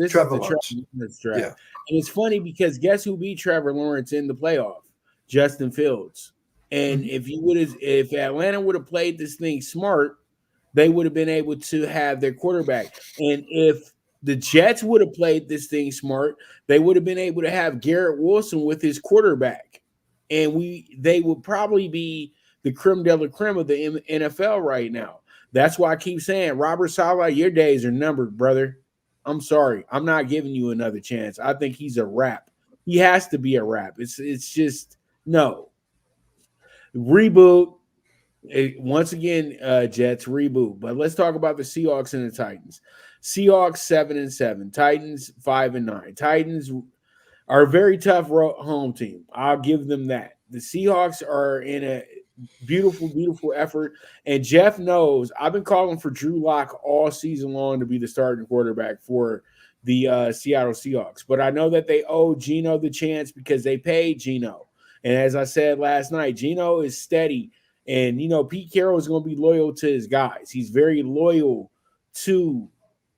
Trevor Lawrence draft. Yeah. And it's funny because guess who beat Trevor Lawrence in the playoff? Justin Fields. And if Atlanta would have played this thing smart, they would have been able to have their quarterback. And if the Jets would have played this thing smart, they would have been able to have Garrett Wilson with his quarterback. And they would probably be the creme de la creme of the NFL right now. That's why I keep saying, Robert Saleh, your days are numbered, brother. I'm sorry. I'm not giving you another chance. I think he's a wrap. He has to be a wrap. It's just, no. Reboot. Once again, Jets, reboot. But let's talk about the Seahawks and the Titans. Seahawks 7-7, Titans 5-9. Titans are a very tough home team. I'll give them that. The Seahawks are in a beautiful, beautiful effort. And Jeff knows I've been calling for Drew Lock all season long to be the starting quarterback for the Seattle Seahawks. But I know that they owe Geno the chance because they paid Geno. And as I said last night, Geno is steady. And, Pete Carroll is going to be loyal to his guys. He's very loyal to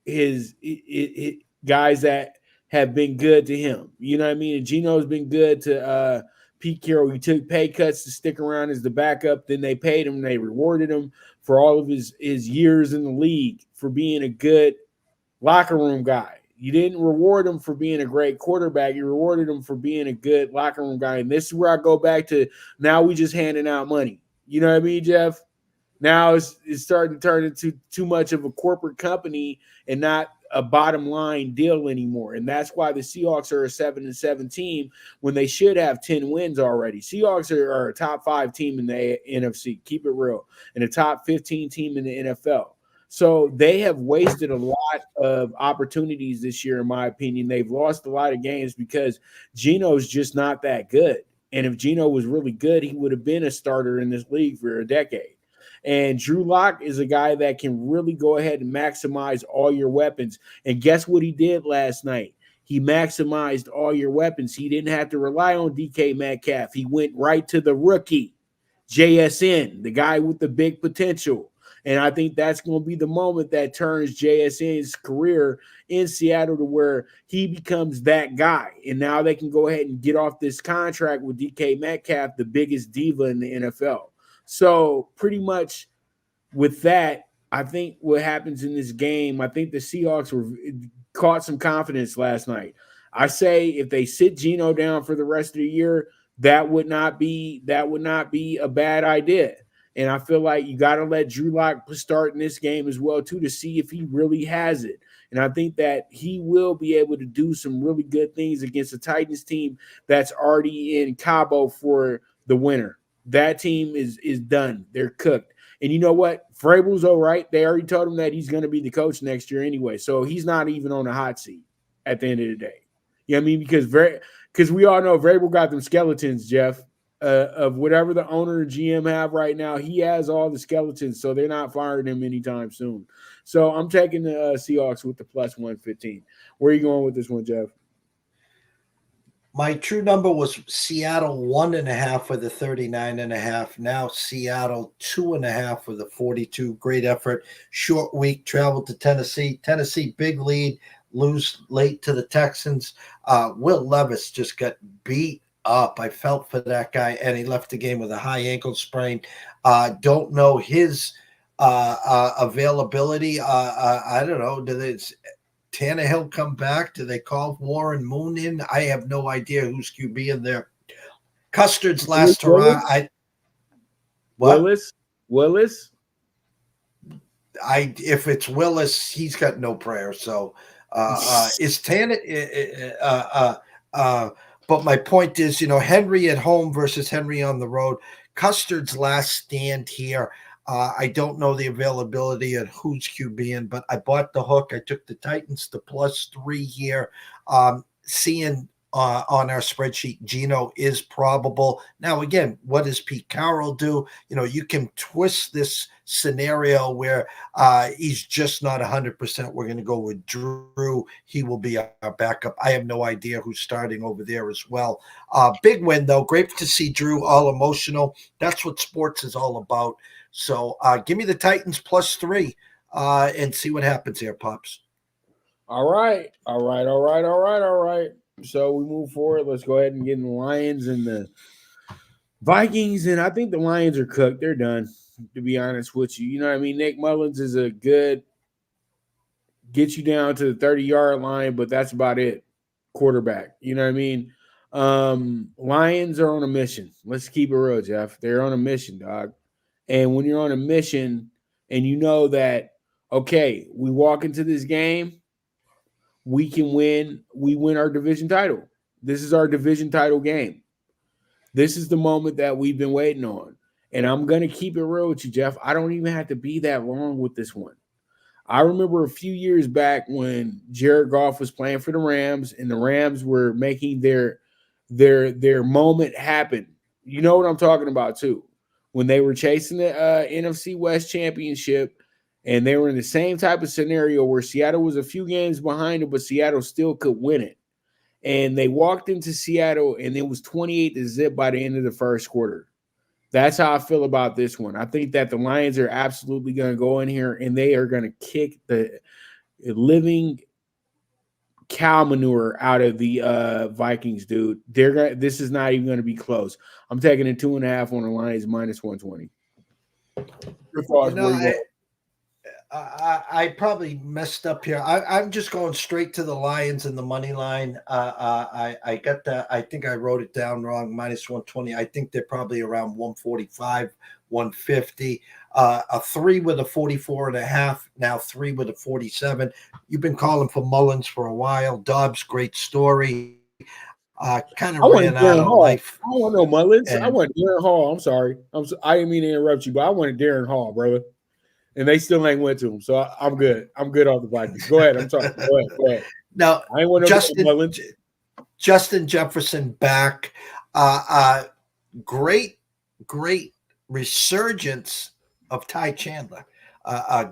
his guys that have been good to him. You know what I mean? And Geno's been good to Pete Carroll. He took pay cuts to stick around as the backup. Then they paid him. They rewarded him for all of his years in the league for being a good locker room guy. You didn't reward him for being a great quarterback. You rewarded him for being a good locker room guy. And this is where I go back to now we just handing out money. You know what I mean, Jeff? Now it's starting to turn into too much of a corporate company and not a bottom line deal anymore. And that's why the Seahawks are a 7-7 team when they should have 10 wins already. Seahawks are a top 5 team in the NFC. Keep it real. And a top 15 team in the NFL. So they have wasted a lot of opportunities this year, in my opinion. They've lost a lot of games because Geno's just not that good. And if Geno was really good, he would have been a starter in this league for a decade. And Drew Lock is a guy that can really go ahead and maximize all your weapons. And guess what he did last night? He maximized all your weapons. He didn't have to rely on DK Metcalf. He went right to the rookie, JSN, the guy with the big potential. And I think that's going to be the moment that turns JSN's career in Seattle to where he becomes that guy. And now they can go ahead and get off this contract with DK Metcalf, the biggest diva in the NFL. So pretty much with that, I think what happens in this game, I think the Seahawks caught some confidence last night. I say if they sit Geno down for the rest of the year, that would not be a bad idea. And I feel like you got to let Drew Lock start in this game as well too to see if he really has it. And I think that he will be able to do some really good things against the Titans team that's already in Cabo for the winter. That team is done. They're cooked. And you know what? Vrabel's all right. They already told him that he's going to be the coach next year anyway. So he's not even on the hot seat at the end of the day. You know what I mean? Because we all know Vrabel got them skeletons, Jeff, of whatever the owner and GM have right now. He has all the skeletons, so they're not firing him anytime soon. So I'm taking the Seahawks with the plus 115. Where are you going with this one, Jeff? My true number was Seattle 1.5 for the 39.5. Now Seattle 2.5 for the 42. Great effort. Short week, traveled to Tennessee. Tennessee, big lead, lose late to the Texans. Will Levis just got beat up. I felt for that guy, and he left the game with a high ankle sprain. Don't know his availability. I don't know. Tannehill come back? Do they call Warren Moon in? I have no idea who's QB in there. Custard's last hurrah. Willis? If it's Willis, he's got no prayer. So is Tannehill? But my point is, Henry at home versus Henry on the road. Custard's last stand here. I don't know the availability of who's QBing, but I bought the hook. I took the Titans to +3 here. Seeing on our spreadsheet, Geno is probable. Now, again, what does Pete Carroll do? You can twist this scenario where he's just not 100%. We're going to go with Drew. He will be our backup. I have no idea who's starting over there as well. Big win, though. Great to see Drew all emotional. That's what sports is all about. So give me the Titans +3 and see what happens here, Pops. All right. So we move forward. Let's go ahead and get in the Lions and the Vikings. And I think the Lions are cooked. They're done, to be honest with you. You know what I mean? Nick Mullins is a good get you down to the 30-yard line, but that's about it. Quarterback. You know what I mean? Lions are on a mission. Let's keep it real, Jeff. They're on a mission, dog. And when you're on a mission and you know that, okay, we walk into this game, we can win. We win our division title. This is our division title game. This is the moment that we've been waiting on. And I'm going to keep it real with you, Jeff. I don't even have to be that long with this one. I remember a few years back when Jared Goff was playing for the Rams and the Rams were making their moment happen. You know what I'm talking about, too. When they were chasing the NFC West championship, and they were in the same type of scenario where Seattle was a few games behind it, but Seattle still could win it. And they walked into Seattle, and it was 28-0 by the end of the first quarter. That's how I feel about this one. I think that the Lions are absolutely going to go in here, and they are going to kick the living cow manure out of the Vikings, dude. This is not even going to be close. I'm taking a 2.5 on the Lions -120. Your thoughts? I probably messed up here. I'm just going straight to the Lions and the money line. I got that. I think I wrote it down wrong. -120. I think they're probably around 145, 150. A 3 with a 44.5. Now 3 with a 47. You've been calling for Mullins for a while. Dobbs, great story. Kind of ran out of life. I want no Mullins. I want Darren Hall. I'm sorry. I didn't mean to interrupt you, but I wanted Darren Hall, brother. And they still ain't went to him. So I'm good. I'm good off the Vikings. Go ahead. I'm sorry. Go ahead. Now, I ain't want no Mullins. Justin Jefferson back. Great resurgence of Ty Chandler.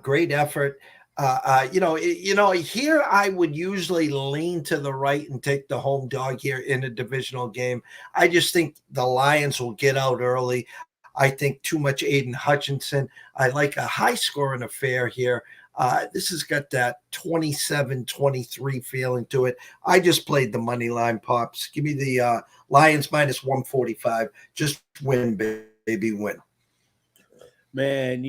Great effort. Here I would usually lean to the right and take the home dog here in a divisional game. I just think the Lions will get out early. I think too much Aiden Hutchinson. I like a high-scoring affair here. This has got that 27-23 feeling to it. I just played the money line, Pops. Give me the Lions -145. Just win, baby, win. Man,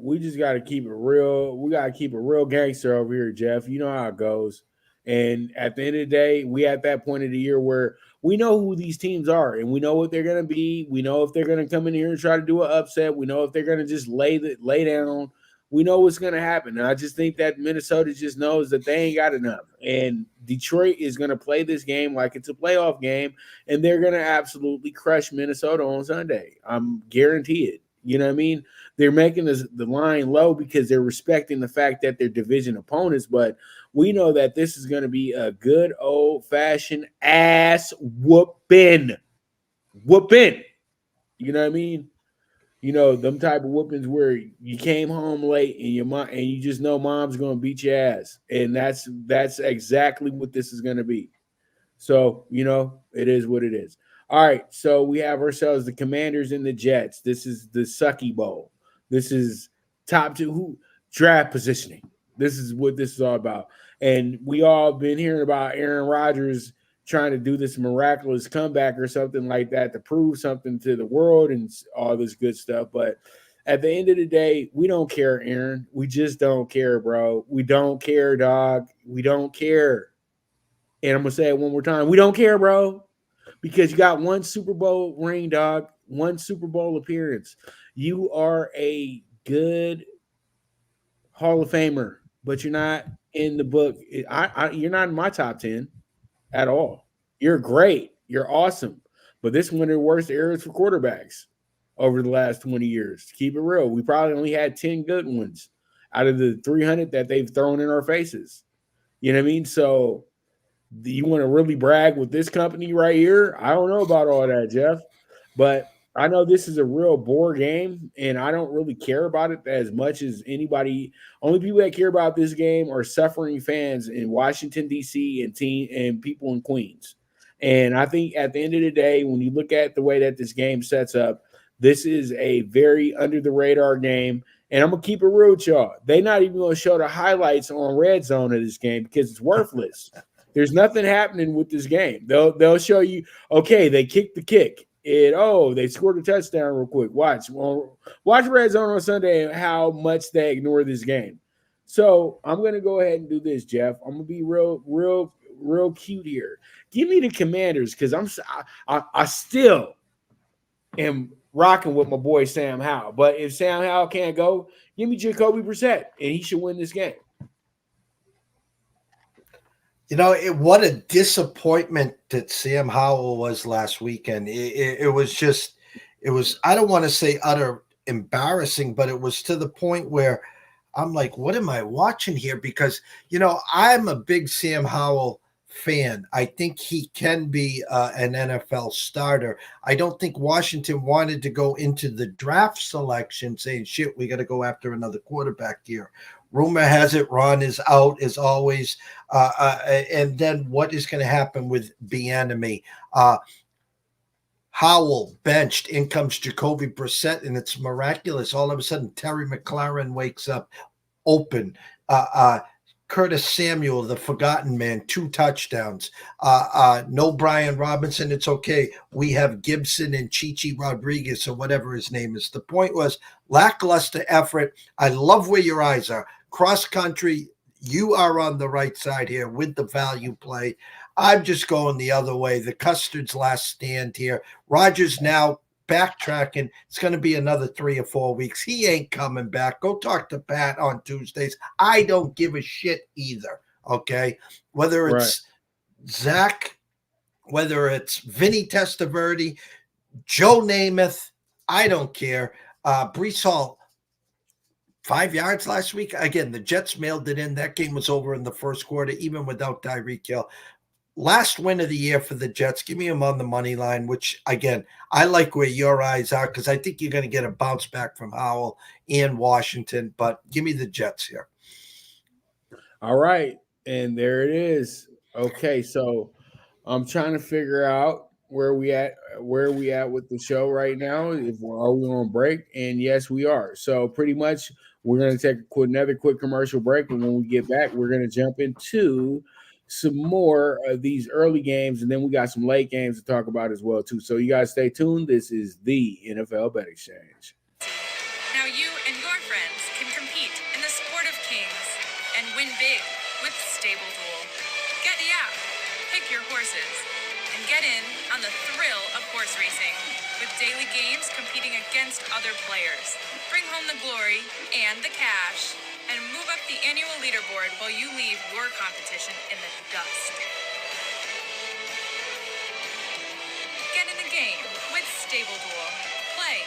we just got to keep it real. We got to keep it real gangster over here, Jeff. You know how it goes. And at the end of the day, we at that point of the year where we know who these teams are, and we know what they're going to be. We know if they're going to come in here and try to do an upset. We know if they're going to just lay down. We know what's going to happen. And I just think that Minnesota just knows that they ain't got enough. And Detroit is going to play this game like it's a playoff game, and they're going to absolutely crush Minnesota on Sunday. I'm guaranteed. You know what I mean? They're making the line low because they're respecting the fact that they're division opponents, but we know that this is going to be a good old-fashioned ass whooping. Whooping. You know what I mean? You know, them type of whoopings where you came home late and your mom and you just know mom's gonna beat your ass. And that's exactly what this is gonna be. So, you know, it is what it is. All right. So we have ourselves the Commanders and the Jets. This is the Sucky Bowl. This is top two draft positioning. This is what this is all about. And we all been hearing about Aaron Rodgers trying to do this miraculous comeback or something like that to prove something to the world and all this good stuff. But at the end of the day, we don't care, Aaron. We just don't care, bro. We don't care, dog. We don't care. And I'm going to say it one more time. We don't care, bro, because you got one Super Bowl ring, dog, one Super Bowl appearance. You are a good Hall of Famer, but you're not in the book. You're not in my top 10 at all. You're great. You're awesome. But this is one of the worst eras for quarterbacks over the last 20 years. To keep it real, we probably only had 10 good ones out of the 300 that they've thrown in our faces. You know what I mean? So do you want to really brag with this company right here? I don't know about all that, Jeff. But I know this is a real bore game, and I don't really care about it as much as anybody. Only people that care about this game are suffering fans in Washington, D.C. and people in Queens. And I think at the end of the day, when you look at the way that this game sets up, this is a very under-the-radar game. And I'm going to keep it real with y'all. They're not even going to show the highlights on Red Zone of this game because it's worthless. There's nothing happening with this game. They'll show you, okay, they kicked the kick. They scored a touchdown real quick. Watch Red Zone on Sunday and how much they ignore this game. So I'm gonna go ahead and do this, Jeff. I'm gonna be real cute here. Give me the Commanders because I still am rocking with my boy Sam Howell. But if Sam Howell can't go, give me Jacoby Brissett and he should win this game. You know, what a disappointment that Sam Howell was last weekend. It was, I don't want to say utter embarrassing, but it was to the point where I'm like, what am I watching here? Because, you know, I'm a big Sam Howell fan. I think he can be an NFL starter. I don't think Washington wanted to go into the draft selection saying, shit, we got to go after another quarterback here. Rumor has it Ron is out as always. And then what is going to happen with Bieniemy? Howell benched. In comes Jacoby Brissett, and it's miraculous. All of a sudden, Terry McLaurin wakes up open. Curtis Samuel, the forgotten man, 2 touchdowns. No Brian Robinson. It's okay. We have Gibson and Chichi Rodriguez or whatever his name is. The point was lackluster effort. I love where your eyes are. Cross country, you are on the right side here with the value play. I'm just going the other way. The Custard's last stand here. Rodgers now backtracking. It's going to be another 3 or 4 weeks. He ain't coming back. Go talk to Pat on Tuesdays. I don't give a shit either. Okay. Whether it's Zach, whether it's Vinny Testaverde, Joe Namath, I don't care. Brees Hall, 5 yards last week. Again, the Jets mailed it in. That game was over in the first quarter, even without Tyreek Hill. Last win of the year for the Jets. Give me them on the money line, which, again, I like where your eyes are because I think you're going to get a bounce back from Howell and Washington. But give me the Jets here. All right. And there it is. Okay, so I'm trying to figure out where we at with the show right now. Are we on break? And yes, we are. So pretty much we're going to take another quick commercial break, and when we get back, we're going to jump into some more of these early games, and then we got some late games to talk about as well too. So you guys stay tuned. This is the NFL Bet Exchange. Now you and your friends can compete in the sport of kings and win big with Stable Duel. Get the app, pick your horses, and get in on the thrill of horse racing. With daily games competing against other players. Bring home the glory and the cash. And move up the annual leaderboard while you leave your competition in the dust. Get in the game with Stable Duel. Play,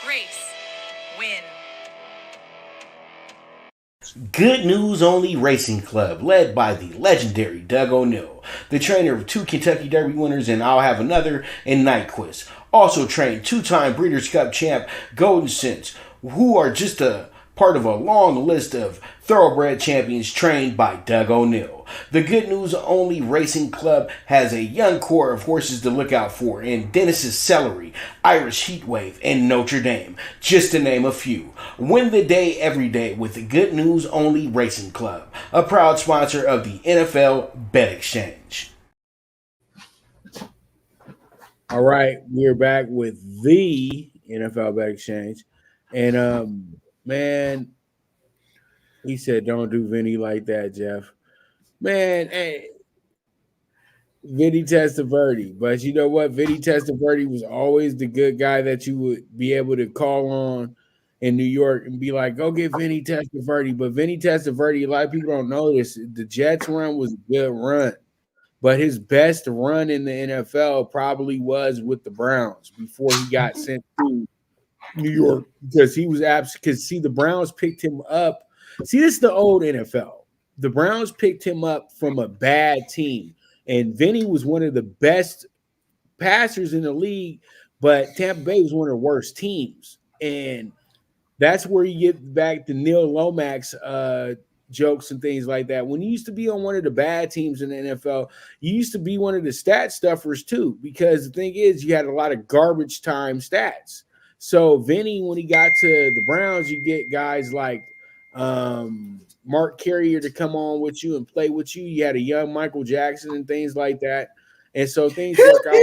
race, win. Good News Only Racing Club, led by the legendary Doug O'Neill, the trainer of 2 Kentucky Derby winners and I'll Have Another and Nyquist. Also trained 2-time Breeders' Cup champ Golden Sense, who are just a part of a long list of thoroughbred champions trained by Doug O'Neill. The Good News Only Racing Club has a young core of horses to look out for in Dennis's Celery, Irish Heatwave, and Notre Dame, just to name a few. Win the day every day with the Good News Only Racing Club, a proud sponsor of the NFL Bet Exchange. All right, we're back with the NFL Bet Exchange. And man, he said, don't do Vinny like that, Jeff. Man, hey, Vinny Testaverde. But you know what? Vinny Testaverde was always the good guy that you would be able to call on in New York and be like, go get Vinny Testaverde. But Vinny Testaverde, a lot of people don't know this. The Jets run was a good run. But his best run in the NFL probably was with the Browns before he got sent to New York, because he was because the Browns picked him up. See, this is the old NFL. The Browns picked him up from a bad team, and Vinny was one of the best passers in the league, but Tampa Bay was one of the worst teams. And that's where you get back to Neil Lomax jokes and things like that. When you used to be on one of the bad teams in the NFL, you used to be one of the stat stuffers too, because the thing is, you had a lot of garbage time stats. So Vinny, when he got to the Browns, you get guys like Mark Carrier to come on with you and play with you. You had a young Michael Jackson and things like that. And so things work out.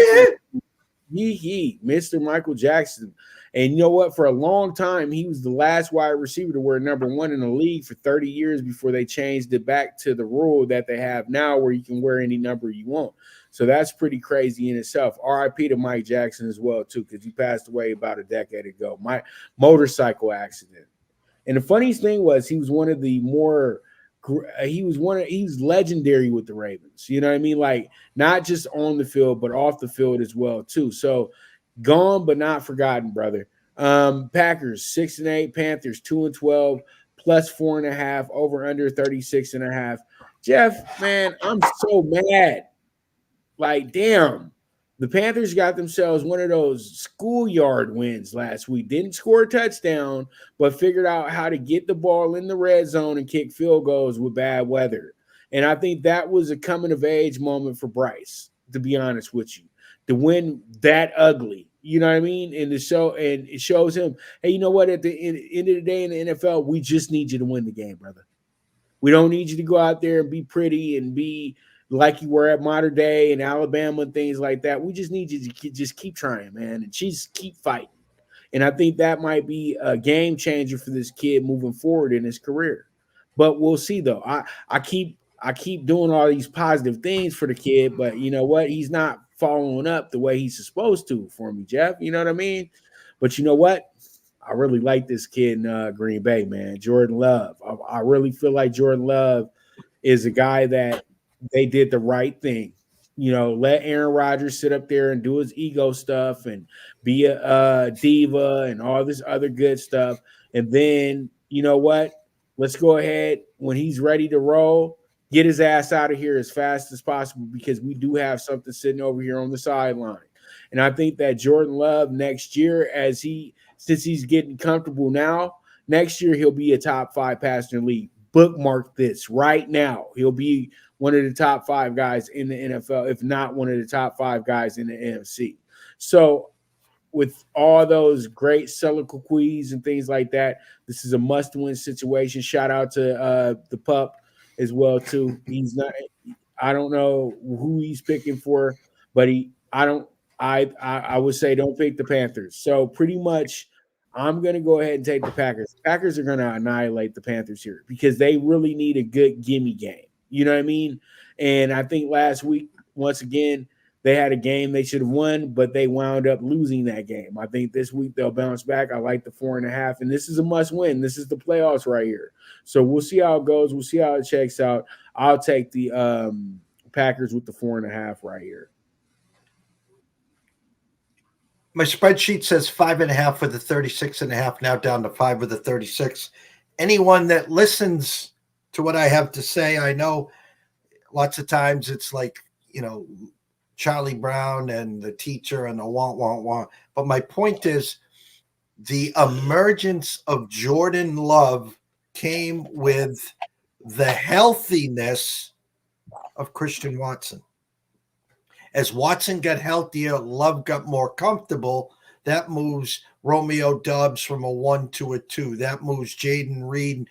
Mr. Michael Jackson. And you know what? For a long time, he was the last wide receiver to wear number 1 in the league for 30 years before they changed it back to the rule that they have now where you can wear any number you want. So that's pretty crazy in itself. RIP to Mike Jackson as well, too, because he passed away about a decade ago. My motorcycle accident. And the funniest thing was he was one of the more he's legendary with the Ravens. You know what I mean? Like, not just on the field, but off the field as well, too. So gone but not forgotten, brother. Packers 6-8, Panthers 2-12, plus 4.5, over under 36.5. Jeff, man, I'm so mad. Like, damn, the Panthers got themselves one of those schoolyard wins last week. Didn't score a touchdown, but figured out how to get the ball in the red zone and kick field goals with bad weather. And I think that was a coming of age moment for Bryce, to be honest with you, to win that ugly. You know what I mean? And it shows him, hey, you know what? At the end of the day in the NFL, we just need you to win the game, brother. We don't need you to go out there and be pretty and be like you were at Modern Day and Alabama and things like that. We just need you to just keep trying, man, and just keep fighting. And I think that might be a game changer for this kid moving forward in his career. But we'll see, though. I keep doing all these positive things for the kid, but you know what? He's not following up the way he's supposed to for me, Jeff. You know what I mean? But you know what? I really like this kid in Green Bay, man. Jordan Love. I really feel like Jordan Love is a guy that they did the right thing. You know, let Aaron Rodgers sit up there and do his ego stuff and be a diva and all this other good stuff. And then, you know what? Let's go ahead when he's ready to roll. Get his ass out of here as fast as possible, because we do have something sitting over here on the sideline. And I think that Jordan Love next year, since he's getting comfortable now, next year he'll be a top 5 passer in the league. Bookmark this right now. He'll be one of the top 5 guys in the NFL, if not one of the top 5 guys in the NFC. So with all those great soliloquies and things like that, this is a must-win situation. Shout out to the pup as well too. I don't know who he's picking for, but I would say don't pick the Panthers. So pretty much I'm going to go ahead and take the Packers. Packers are going to annihilate the Panthers here because they really need a good gimme game. You know what I mean? And I think last week, once again, they had a game they should have won, but they wound up losing that game. I think this week they'll bounce back. I like the 4.5, and this is a must win. This is the playoffs right here. So we'll see how it goes. We'll see how it checks out. I'll take the Packers with the 4.5 right here. My spreadsheet says 5.5 with the 36.5, now down to 5 with the 36. Anyone that listens to what I have to say, I know lots of times it's like, Charlie Brown and the teacher and the want. But my point is the emergence of Jordan Love came with the healthiness of Christian Watson. As Watson got healthier, Love got more comfortable. That moves Romeo Doubs from a 1 to a 2. That moves Jaden Reed,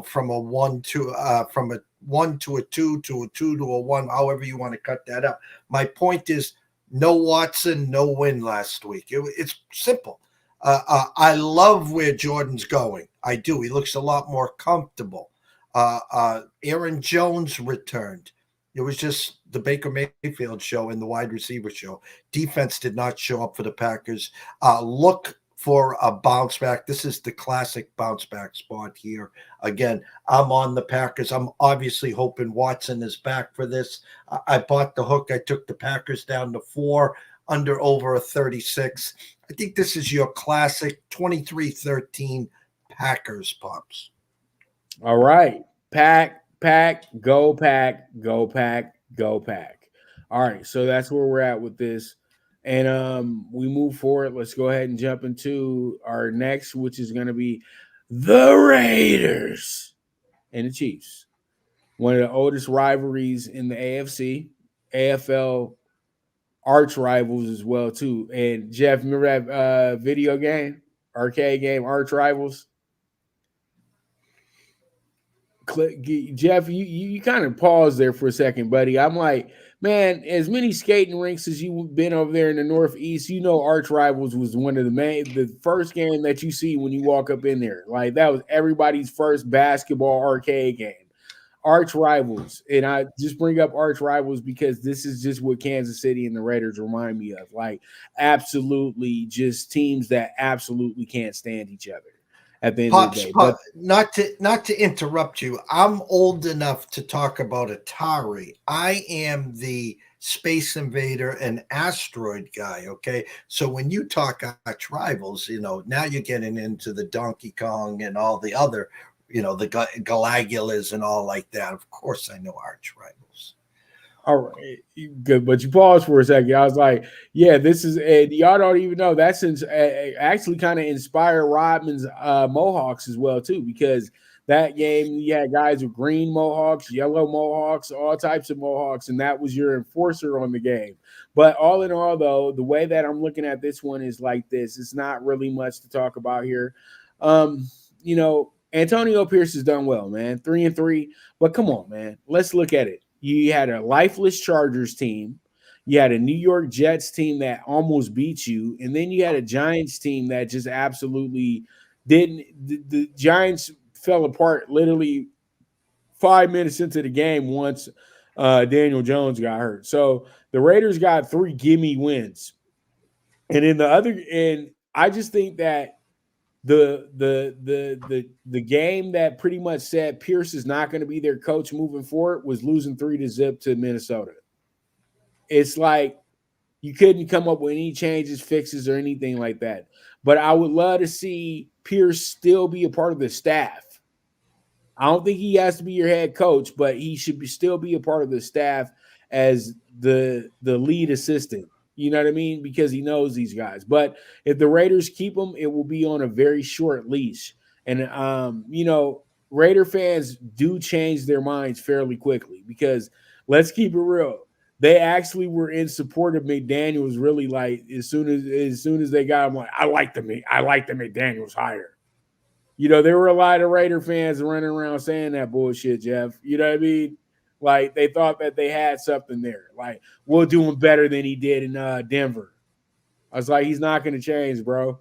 from a 1 to from a 1 to a 2 to a 2 to a 1, however you want to cut that up. My point is no Watson, no win last week. It's simple. I love where Jordan's going. I do. He looks a lot more comfortable. Aaron Jones returned. It was just the Baker Mayfield show and the wide receiver show. Defense did not show up for the Packers. Look for a bounce back. This is the classic bounce back spot here. Again, I'm on the Packers. I'm obviously hoping Watson is back for this. I bought the hook. I took the Packers down to 4, under over a 36. I think this is your classic 23-13 Packers, Pops. All right. Pack, go Pack, go Pack, go Pack. All right. So that's where we're at with this. And we move forward. Let's go ahead and jump into our next, which is going to be the Raiders and the Chiefs. One of the oldest rivalries in the AFC, AFL arch rivals as well, too. And Jeff, remember that video game, arcade game, Arch Rivals? Jeff, you kind of paused there for a second, buddy. I'm like, man, as many skating rinks as you've been over there in the Northeast, Arch Rivals was one of the first game that you see when you walk up in there. Like, that was everybody's first basketball arcade game. Arch Rivals. And I just bring up Arch Rivals because this is just what Kansas City and the Raiders remind me of. Like, absolutely just teams that absolutely can't stand each other at the end of the day. But not to interrupt you, I'm old enough to talk about Atari. I am the Space Invader and Asteroid guy, okay? So when you talk Arch Rivals, now you're getting into the Donkey Kong and all the other, the Galagulas and all like that. Of course I know Arch Rivals. All right, good. But you paused for a second. I was like, yeah, this is, and y'all don't even know that's actually kind of inspired Rodman's Mohawks as well, too, because that game, you had guys with green Mohawks, yellow Mohawks, all types of Mohawks, and that was your enforcer on the game. But all in all, though, the way that I'm looking at this one is like this. It's not really much to talk about here. Antonio Pierce has done well, man, 3-3. But come on, man, let's look at it. You had a lifeless Chargers team. You had a New York Jets team that almost beat you. And then you had a Giants team that just absolutely didn't. The Giants fell apart literally 5 minutes into the game once Daniel Jones got hurt. So the Raiders got 3 gimme wins. And in the other end, I just think that the game that pretty much said Pierce is not going to be their coach moving forward was losing 3-0 to Minnesota. It's like you couldn't come up with any changes, fixes, or anything like that. But I would love to see Pierce still be a part of the staff. I don't think he has to be your head coach, but he should still be a part of the staff as the lead assistant. You know what I mean? Because he knows these guys. But if the Raiders keep him, it will be on a very short leash. And, Raider fans do change their minds fairly quickly because let's keep it real. They actually were in support of McDaniels really like as soon as they got him, like, I like the McDaniels hire. There were a lot of Raider fans running around saying that bullshit, Jeff. You know what I mean? Like, they thought that they had something there. Like, we'll do him better than he did in Denver. I was like, he's not going to change, bro.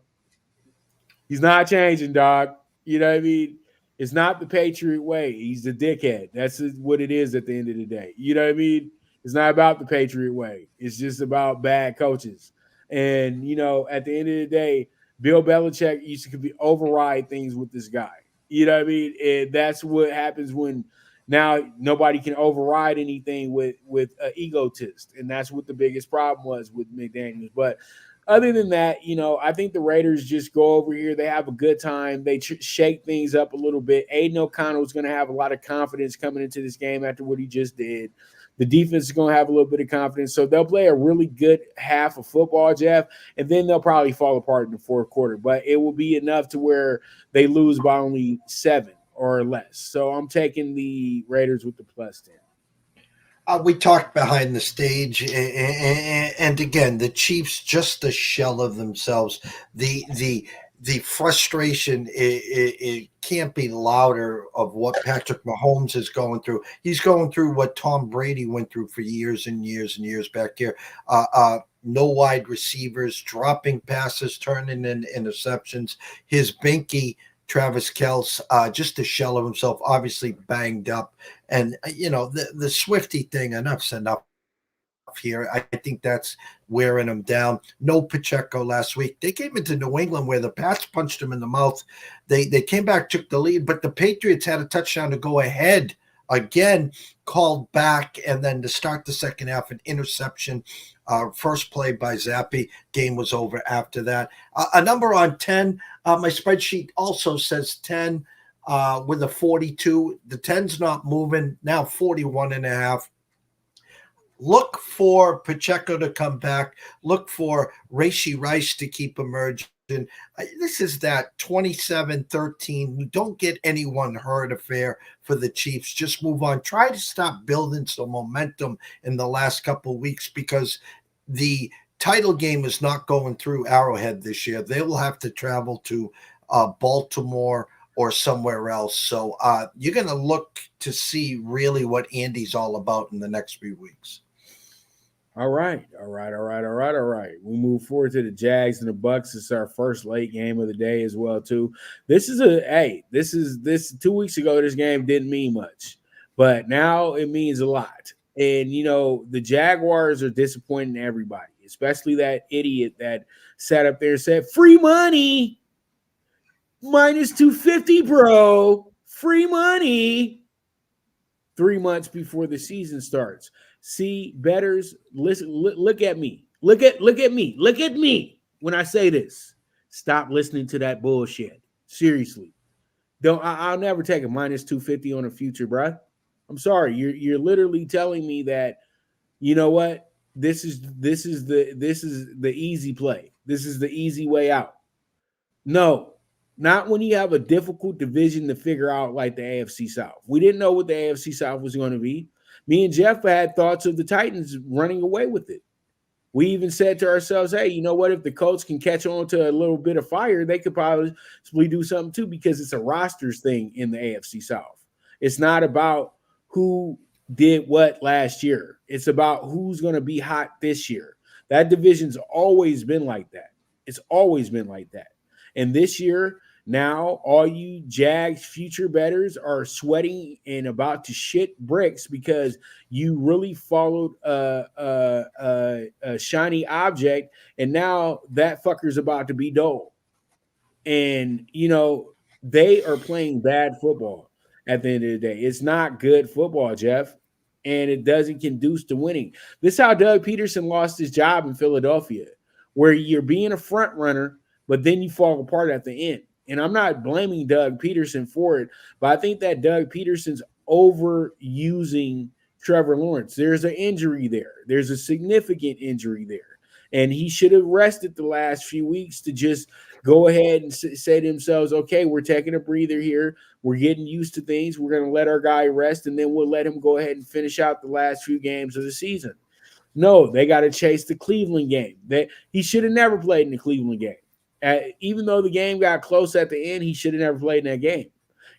He's not changing, dog. You know what I mean? It's not the Patriot way. He's the dickhead. That's what it is at the end of the day. You know what I mean? It's not about the Patriot way. It's just about bad coaches. And, at the end of the day, Bill Belichick used to override things with this guy. You know what I mean? And that's what happens when now nobody can override anything with an egotist. And that's what the biggest problem was with McDaniels. But other than that, I think the Raiders just go over here. They have a good time. They shake things up a little bit. Aiden O'Connell is going to have a lot of confidence coming into this game after what he just did. The defense is going to have a little bit of confidence. So they'll play a really good half of football, Jeff, and then they'll probably fall apart in the fourth quarter. But it will be enough to where they lose by only 7 or less. So I'm taking the Raiders with the +10. We talked behind the stage, and again, the Chiefs just a shell of themselves. The frustration it can't be louder of what Patrick Mahomes is going through. He's going through what Tom Brady went through for years and years and years back here. No wide receivers, dropping passes, turning in interceptions. His binky Travis Kelce, just a shell of himself, obviously banged up. And, the Swifty thing, enough's enough here. I think that's wearing him down. No Pacheco last week. They came into New England where the Pats punched him in the mouth. They came back, took the lead, but the Patriots had a touchdown to go ahead. Again, called back, and then to start the second half, an interception. First play by Zappi. Game was over after that. A number on 10. My spreadsheet also says 10 with a 42. The 10's not moving. Now 41.5. Look for Pacheco to come back. Look for Rashee Rice to keep emerging. This is that 27-13. You don't get anyone hurt affair for the Chiefs. Just move on. Try to stop building some momentum in the last couple of weeks, because the title game is not going through Arrowhead this year. They will have to travel to Baltimore or somewhere else. So you're going to look to see really what Andy's all about in the next few weeks. All right. We move forward to the Jags and the Bucks. It's our first late game of the day as well, too. This 2 weeks ago, this game didn't mean much, but now it means a lot. And, the Jaguars are disappointing everybody, especially that idiot that sat up there and said, free money, -250, bro, free money, 3 months before the season starts. See, bettors, listen, look at me. Look at me when I say this. Stop listening to that bullshit. Seriously. I'll never take a -250 on a future, bro. I'm sorry. You're literally telling me that, you know what? This is the easy play. This is the easy way out. No, not when you have a difficult division to figure out like the AFC South. We didn't know what the AFC South was going to be. Me and Jeff had thoughts of the Titans running away with it. We even said to ourselves, hey, you know what? If the Colts can catch on to a little bit of fire, they could probably do something too, because it's a rosters thing in the AFC South. It's not about who did what last year. It's about who's going to be hot this year. That division's always been like that. It's always been like that. And this year, now all you Jags future bettors are sweating and about to shit bricks because you really followed a shiny object, and now that fucker's about to be dull. And, they are playing bad football at the end of the day. It's not good football, Jeff, and it doesn't conduce to winning. This is how Doug Peterson lost his job in Philadelphia, where you're being a front runner, but then you fall apart at the end. And I'm not blaming Doug Peterson for it, but I think that Doug Peterson's overusing Trevor Lawrence. There's an injury there. There's a significant injury there. And he should have rested the last few weeks to just go ahead and say to themselves, okay, we're taking a breather here. We're getting used to things. We're going to let our guy rest, and then we'll let him go ahead and finish out the last few games of the season. No, they got to chase the Cleveland game. He should have never played in the Cleveland game. Even though the game got close at the end, he should have never played in that game.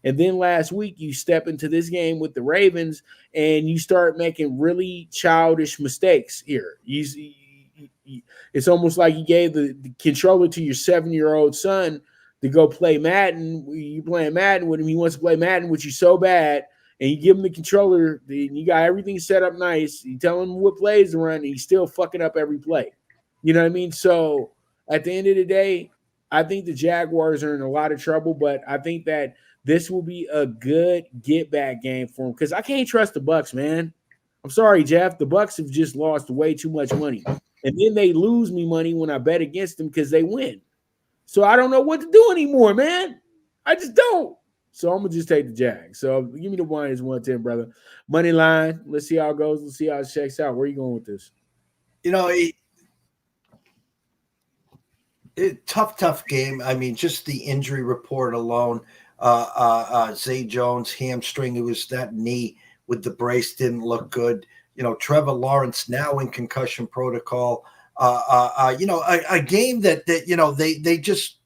And then last week, you step into this game with the Ravens, and you start making really childish mistakes here. It's almost like you gave the controller to your 7-year-old son to go play Madden. You're playing Madden with him. He wants to play Madden with you so bad, and you give him the controller, you got everything set up nice. You tell him what plays to run, and he's still fucking up every play. You know what I mean? So at the end of the day, I think the Jaguars are in a lot of trouble, but I think that this will be a good get back game for them because I can't trust the Bucs, man. I'm sorry, Jeff. The Bucs have just lost way too much money, and then they lose me money when I bet against them because they win. So I don't know what to do anymore, man. I just don't. So I'm gonna just take the Jags. So give me the -110, brother. Money line. Let's see how it goes. Let's see how it checks out. Where are you going with this? Tough game. I mean, just the injury report alone. Zay Jones hamstring. It was that knee with the brace didn't look good. Trevor Lawrence now in concussion protocol. A game that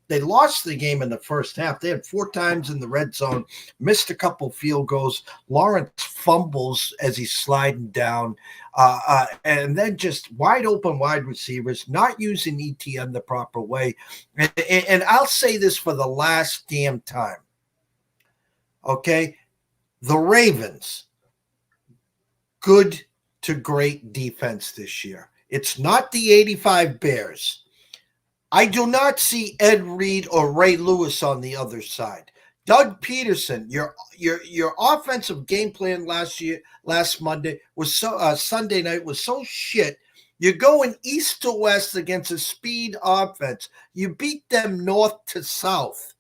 they lost the game in the first half. They had 4 times in the red zone, missed a couple field goals. Lawrence fumbles as he's sliding down, and then just wide open wide receivers, not using ETN the proper way. And I'll say this for the last damn time. Okay, the Ravens, good to great defense this year. It's not the 85 Bears. I do not see Ed Reed or Ray Lewis on the other side. Doug Peterson, your offensive game plan last Monday was Sunday night was so shit. You're going east to west against a speed offense. You beat them north to south,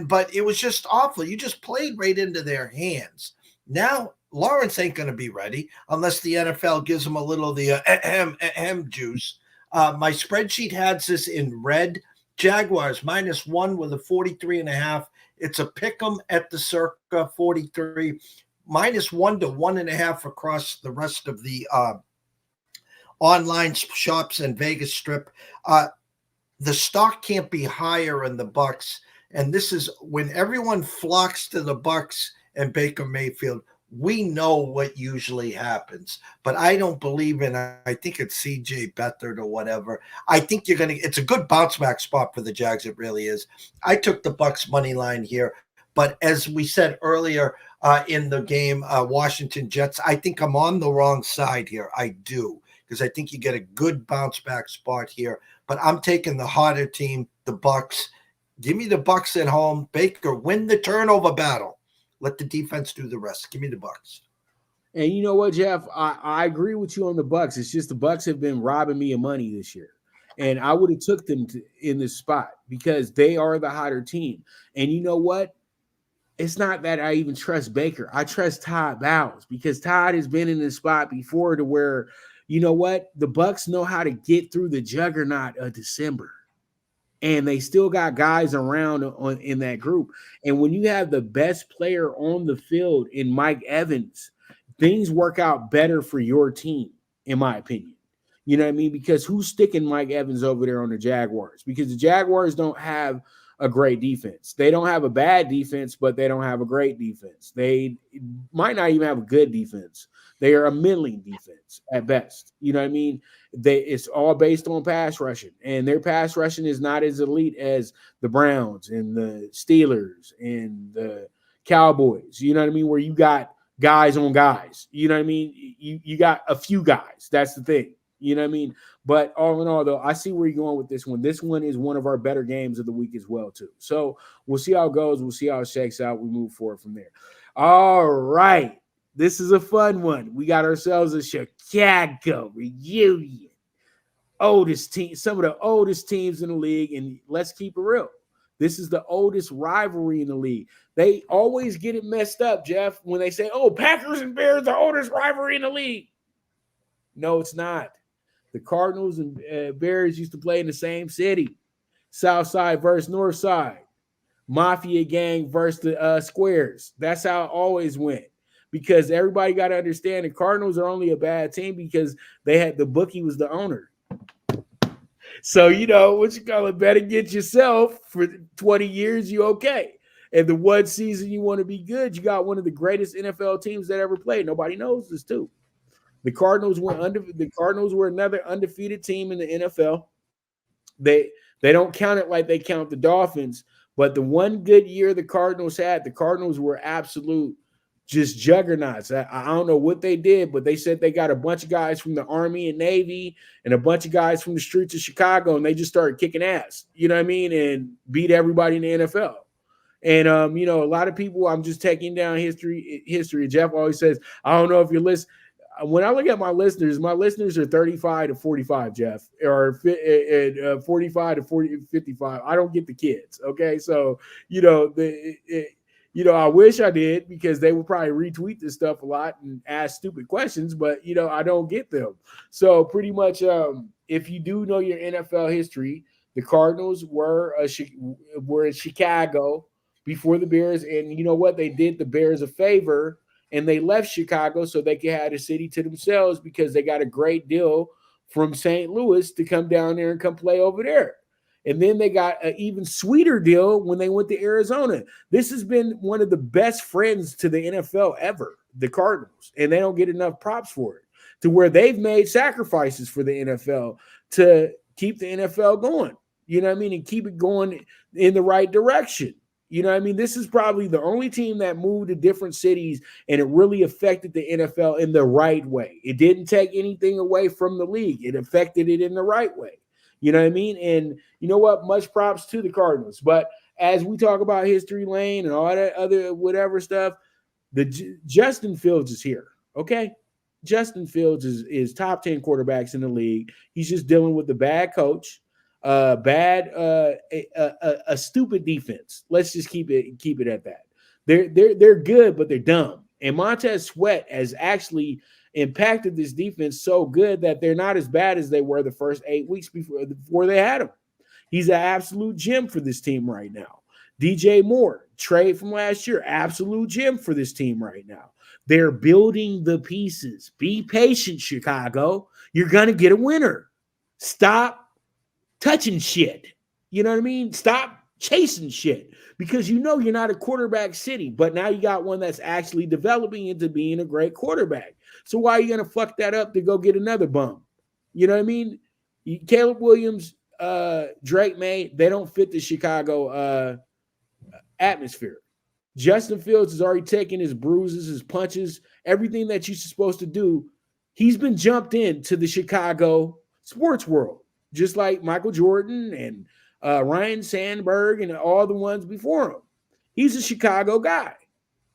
but it was just awful. You just played right into their hands. Now Lawrence ain't going to be ready unless the NFL gives him a little of the juice. My spreadsheet has this in red. Jaguars -1 with a 43.5. It's a pick 'em at the circa 43. -1 to 1.5 across the rest of the online shops and Vegas Strip. The stock can't be higher in the Bucs, and this is when everyone flocks to the Bucs and Baker Mayfield. We know what usually happens, but I don't believe in. I think it's CJ Beathard or whatever. I think it's a good bounce back spot for the Jags. It really is. I took the Bucs money line here, but as we said earlier in the game, Washington Jets, I think I'm on the wrong side here. I do, because I think you get a good bounce back spot here, but I'm taking the hotter team, the Bucs. Give me the Bucs at home. Baker, win the turnover battle. Let the defense do the rest. Give me the Bucs. And you know what, Jeff? I agree with you on the Bucs. It's just the Bucs have been robbing me of money this year, and I would have took them in this spot because they are the hotter team. And you know what? It's not that I even trust Baker. I trust Todd Bowles because Todd has been in this spot before to where, you know what? The Bucs know how to get through the juggernaut of December. And they still got guys around in that group. And when you have the best player on the field in Mike Evans, things work out better for your team, in my opinion. You know what I mean? Because who's sticking Mike Evans over there on the Jaguars? Because the Jaguars don't have a great defense. They don't have a bad defense, but they don't have a great defense. They might not even have a good defense. They are a middling defense at best. You know what I mean? It's all based on pass rushing, and their pass rushing is not as elite as the Browns and the Steelers and the Cowboys. You know what I mean? Where you got guys on guys. You know what I mean? You got a few guys. That's the thing. You know what I mean? But all in all, though, I see where you're going with this one. This one is one of our better games of the week as well, too. So we'll see how it goes. We'll see how it shakes out. We move forward from there. All right. This is a fun one. We got ourselves a Chicago reunion. Oldest team, some of the oldest teams in the league, and let's keep it real. This is the oldest rivalry in the league. They always get it messed up, Jeff, when they say, oh, Packers and Bears, the oldest rivalry in the league. No, it's not. The Cardinals and Bears used to play in the same city. South Side versus North Side. Mafia gang versus the Squares. That's how it always went. Because everybody got to understand the Cardinals are only a bad team because the bookie was the owner. So, you know, what you call it, bet against yourself for 20 years, you okay. And the one season you want to be good, you got one of the greatest NFL teams that ever played. Nobody knows this too. The Cardinals were another undefeated team in the NFL. They don't count it like they count the Dolphins, but the one good year the Cardinals had, the Cardinals were absolute just juggernauts. I don't know what they did, but they said they got a bunch of guys from the Army and Navy and a bunch of guys from the streets of Chicago, and they just started kicking ass, you know what I mean, and beat everybody in the NFL. And a lot of people, I'm just taking down history. Jeff always says, I don't know if you're listening. When I look at my listeners are 35 to 45, Jeff, or 45 to 55. I don't get the kids. Okay. So, I wish I did, because they would probably retweet this stuff a lot and ask stupid questions, but I don't get them. So pretty much, if you do know your NFL history, the Cardinals were in Chicago before the Bears, and you know what? They did the Bears a favor, and they left Chicago so they could have the city to themselves, because they got a great deal from St. Louis to come down there and come play over there. And then they got an even sweeter deal when they went to Arizona. This has been one of the best friends to the NFL ever, the Cardinals, and they don't get enough props for it, to where they've made sacrifices for the NFL to keep the NFL going, you know what I mean, and keep it going in the right direction. You know what I mean? This is probably the only team that moved to different cities, and it really affected the NFL in the right way. It didn't take anything away from the league. It affected it in the right way. You know what I mean? And you know what? Much props to the Cardinals. But as we talk about history lane and all that other whatever stuff, Justin Fields is here. Okay. Justin Fields is top 10 quarterbacks in the league. He's just dealing with the bad coach, a stupid defense. Let's just keep it at that. They're good, but they're dumb. And Montez Sweat has actually impacted this defense so good that they're not as bad as they were the first 8 weeks before they had him. He's an absolute gem for this team right now. DJ Moore, trade from last year, absolute gem for this team right now. They're building the pieces. Be patient, Chicago. You're going to get a winner. Stop touching shit. You know what I mean? Stop chasing shit, because you're not a quarterback city, but now you got one that's actually developing into being a great quarterback. So why are you going to fuck that up to go get another bum? You know what I mean? Caleb Williams, Drake May, they don't fit the Chicago atmosphere. Justin Fields has already taken his bruises, his punches, everything that you're supposed to do. He's been jumped into the Chicago sports world, just like Michael Jordan and Ryan Sandberg and all the ones before him. He's a Chicago guy.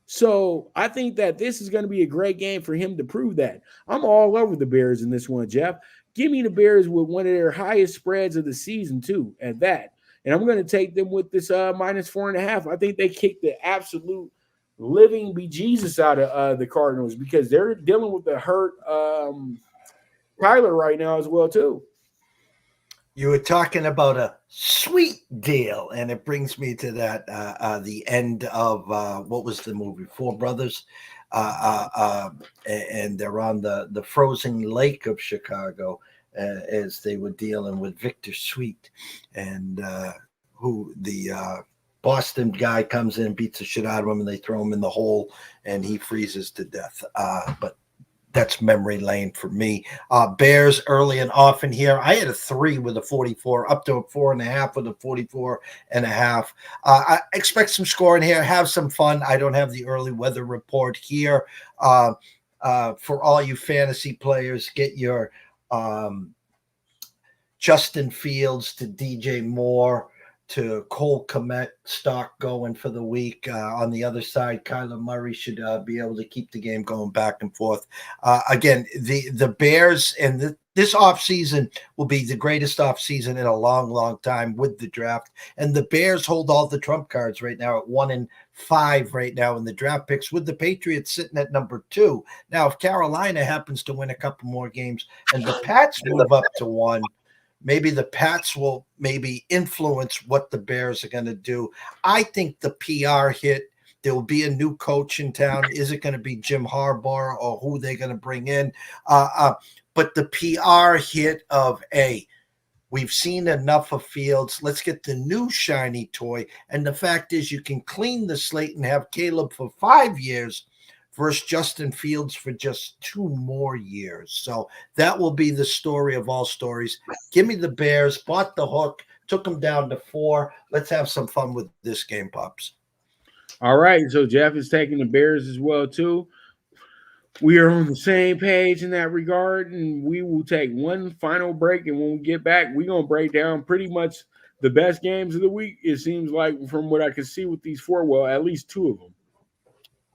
So I think that this is going to be a great game for him to prove that. I'm all over the Bears in this one, Jeff. Give me the Bears with one of their highest spreads of the season, too, at that. And I'm going to take them with this -4.5. I think they kicked the absolute living bejesus out of the Cardinals, because they're dealing with the hurt Kyler right now as well, too. You were talking about a sweet deal, and it brings me to that the end of what was the movie, Four Brothers, and they're on the frozen lake of Chicago as they were dealing with Victor Sweet, and who the Boston guy comes in, beats the shit out of him, and they throw him in the hole, and he freezes to death. But that's memory lane for me. Bears early and often here. I had a 3 with a 44, up to a 4.5 with a 44.5. I expect some scoring here. Have some fun. I don't have the early weather report here. For all you fantasy players, get your Justin Fields to DJ Moore to Cole Kmet stock going for the week. On the other side, Kyler Murray should be able to keep the game going back and forth. Again, the Bears and this offseason will be the greatest offseason in a long, long time with the draft. And the Bears hold all the trump cards right now at 1-5 right now in the draft picks, with the Patriots sitting at number 2. Now, if Carolina happens to win a couple more games and the Pats move up to 1, maybe the Pats will maybe influence what the Bears are going to do. I think the PR hit, there will be a new coach in town. Is it going to be Jim Harbaugh or who they're going to bring in? But the PR hit of, hey, we've seen enough of Fields. Let's get the new shiny toy. And the fact is, you can clean the slate and have Caleb for 5 years versus Justin Fields for just 2 more years. So that will be the story of all stories. Give me the Bears, bought the hook, took them down to 4. Let's have some fun with this game, Pops. All right, so Jeff is taking the Bears as well too. We are on the same page in that regard, and we will take one final break. And when we get back, we're gonna break down pretty much the best games of the week. It seems like from what I can see with these four, well, at least two of them.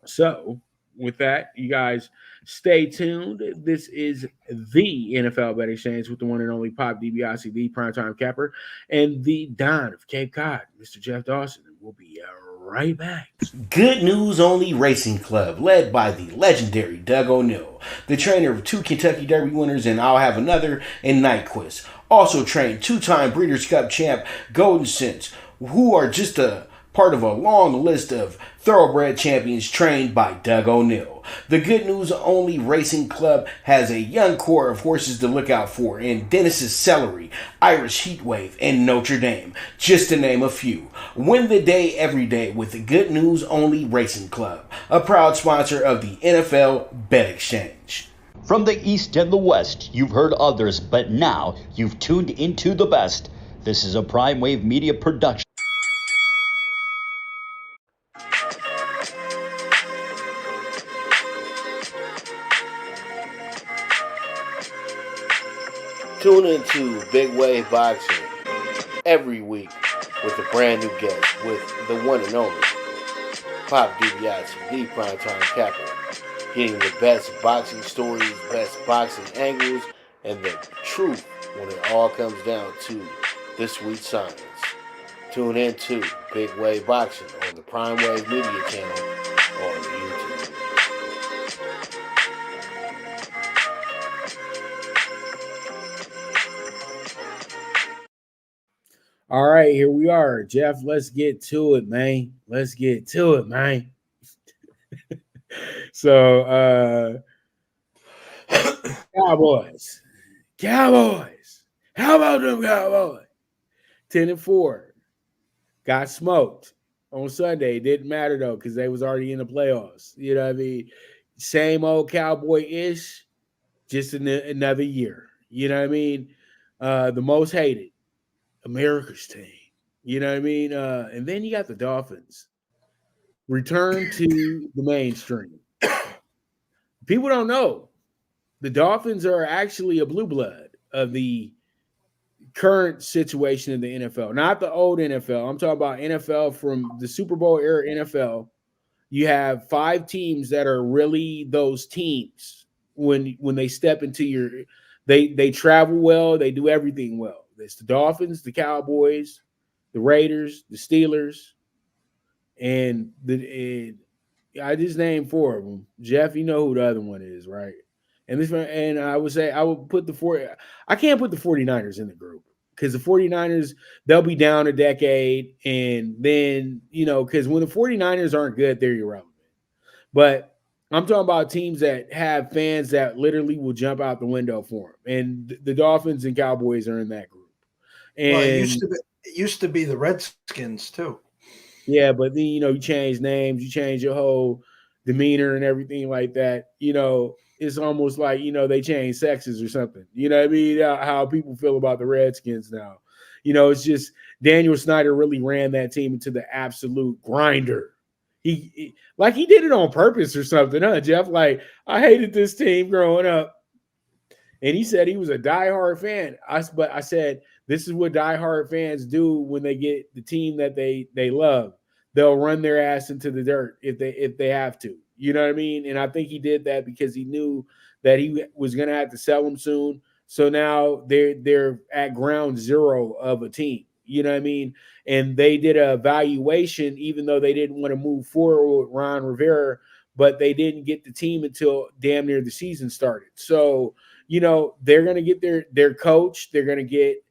So, with that, you guys stay tuned. This is the NFL Bet Exchange with the one and only Pop DiBiase, the primetime capper, and the Don of Cape Cod, Mr. Jeff Dawson. We'll be right back. Good News Only Racing Club, led by the legendary Doug O'Neill, the trainer of 2 Kentucky Derby winners and I'll Have Another and Nyquist. Also trained 2-time Breeders' Cup champ Golden Sense, who are just a part of a long list of thoroughbred champions trained by Doug O'Neill. The Good News Only Racing Club has a young core of horses to look out for in Dennis's Celery, Irish Heatwave, and Notre Dame, just to name a few. Win the day every day with the Good News Only Racing Club, a proud sponsor of the NFL Bet Exchange. From the East and the West, you've heard others, but now you've tuned into the best. This is a Prime Wave Media production. Tune into Big Wave Boxing every week with a brand new guest, with the one and only Pop DiBiase, the primetime capper, getting the best boxing stories, best boxing angles, and the truth when it all comes down to the sweet science. Tune into Big Wave Boxing on the Prime Wave Media channel on YouTube. All right, here we are. Jeff, let's get to it, man. Let's get to it, man. So, Cowboys. How about them Cowboys? 10-4. Got smoked on Sunday. It didn't matter, though, because they was already in the playoffs. You know what I mean? Same old Cowboy-ish, just another year. You know what I mean? The most hated. America's team. You know what I mean? And then you got the Dolphins. Return to the mainstream. People don't know. The Dolphins are actually a blue blood of the current situation in the NFL. Not the old NFL. I'm talking about NFL from the Super Bowl era NFL. You have 5 teams that are really those teams when they step into your they travel well, they do everything well. It's the Dolphins, the Cowboys, the Raiders, the Steelers, and I just named 4 of them. Jeff, you know who the other one is, right? And I would say I would put I can't put the 49ers in the group because the 49ers, they'll be down a decade, and then, because when the 49ers aren't good, they're irrelevant. But I'm talking about teams that have fans that literally will jump out the window for them, and the Dolphins and Cowboys are in that group. And well, it used to be the Redskins too. Yeah, but then you change names, you change your whole demeanor and everything like that. It's almost like they change sexes or something. You know what I mean? How people feel about the Redskins now. It's just Daniel Snyder really ran that team into the absolute grinder. He did it on purpose or something, huh, Jeff? Like, I hated this team growing up. And he said he was a diehard fan. But I said, this is what diehard fans do when they get the team that they love. They'll run their ass into the dirt if they have to. You know what I mean? And I think he did that because he knew that he was going to have to sell them soon. So now they're at ground zero of a team. You know what I mean? And they did a evaluation, even though they didn't want to move forward with Ron Rivera, but they didn't get the team until damn near the season started. So, they're going to get their coach. They're going to get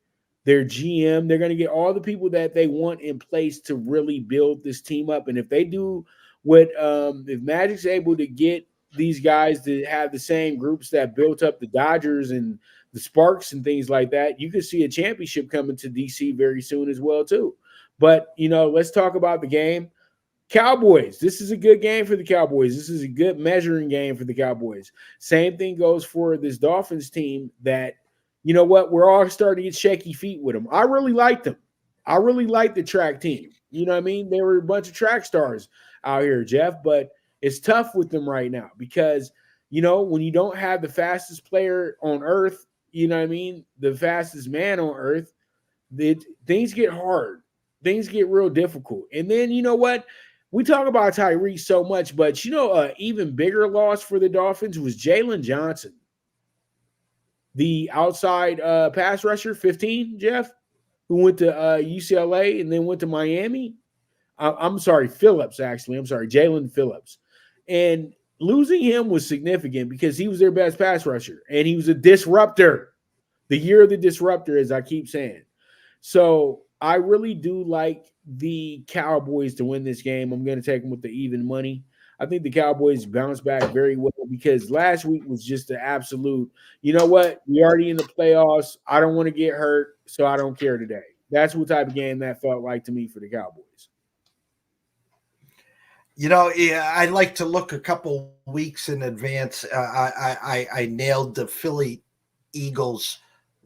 their GM. They're going to get all the people that they want in place to really build this team up. And if they do if Magic's able to get these guys to have the same groups that built up the Dodgers and the Sparks and things like that, you could see a championship coming to DC very soon as well too. But, let's talk about the game. Cowboys, this is a good game for the Cowboys. This is a good measuring game for the Cowboys. Same thing goes for this Dolphins team that, we're all starting to get shaky feet with them. I really liked them. I really liked the track team. You know what I mean? They were a bunch of track stars. out here, Jeff. But it's tough with them right now because, when you don't have the fastest player on earth, you know what I mean, the fastest man on earth, things get hard. Things get real difficult. And then, you know what? We talk about Tyreek so much, but, even bigger loss for the Dolphins was Jalen Johnson, the outside pass rusher, 15, Jeff, who went to UCLA and then went to Miami. I'm sorry, Phillips, actually. I'm sorry, Jalen Phillips. And losing him was significant because he was their best pass rusher, and he was a disruptor. The year of the disruptor, as I keep saying. So I really do like the Cowboys to win this game. I'm going to take them with the even money. I think the Cowboys bounce back very well because last week was just an absolute, you know what? We're already in the playoffs. I don't want to get hurt, so I don't care today. That's what type of game that felt like to me for the Cowboys. I like to look a couple weeks in advance. I nailed the Philly Eagles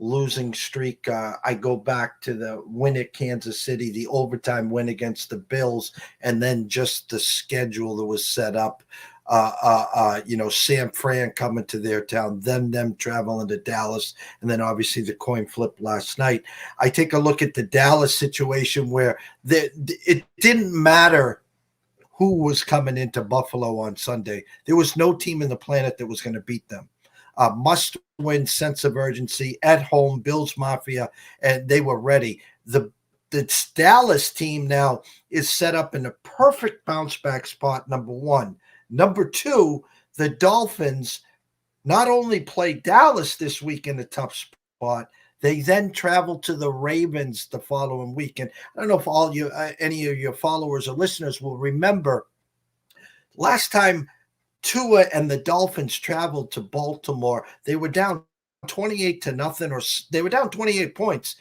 losing streak. I go back to the win at Kansas City, the overtime win against the Bills, and then just the schedule that was set up. San Fran coming to their town, them traveling to Dallas, and then obviously the coin flip last night. I take a look at the Dallas situation where it didn't matter who was coming into Buffalo on Sunday. There was no team in the planet that was going to beat them. Must-win sense of urgency at home, Bills Mafia, and they were ready. The Dallas team now is set up in a perfect bounce-back spot, number one. Number two, the Dolphins not only play Dallas this week in a tough spot, they then travel to the Ravens the following week. And I don't know if any of your followers or listeners will remember last time Tua and the Dolphins traveled to Baltimore, they were down 28-0, or they were down 28 points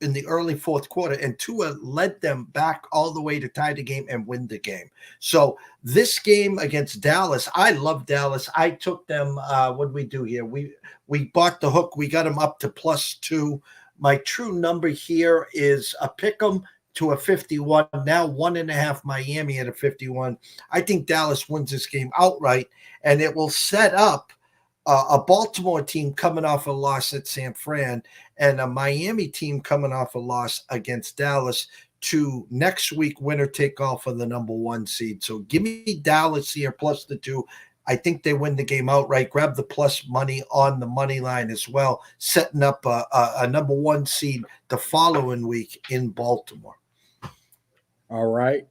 in the early fourth quarter, and Tua led them back all the way to tie the game and win the game. So this game against Dallas, I love Dallas. I took them. What did we do here? We bought the hook. We got them up to +2. My true number here is a pick 'em to a 51. Now 1.5 Miami at a 51. I think Dallas wins this game outright, and it will set up a Baltimore team coming off a loss at San Fran and a Miami team coming off a loss against Dallas to next week winner take all for the number 1 seed. So give me Dallas here +2. I think they win the game outright. Grab the plus money on the money line as well, setting up a number 1 seed the following week in Baltimore. All right.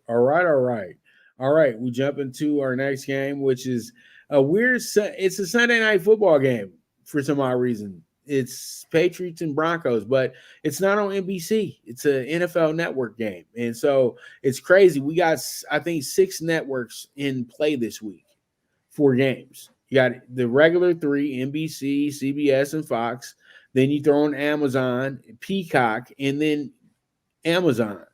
We jump into our next game, which is it's a Sunday night football game for some odd reason. It's Patriots and Broncos, but it's not on NBC. It's an NFL network game. And so it's crazy. We got, I think, 6 networks in play this week, 4 games. You got the regular 3, NBC, CBS, and Fox. Then you throw in Amazon, Peacock, and then Amazon.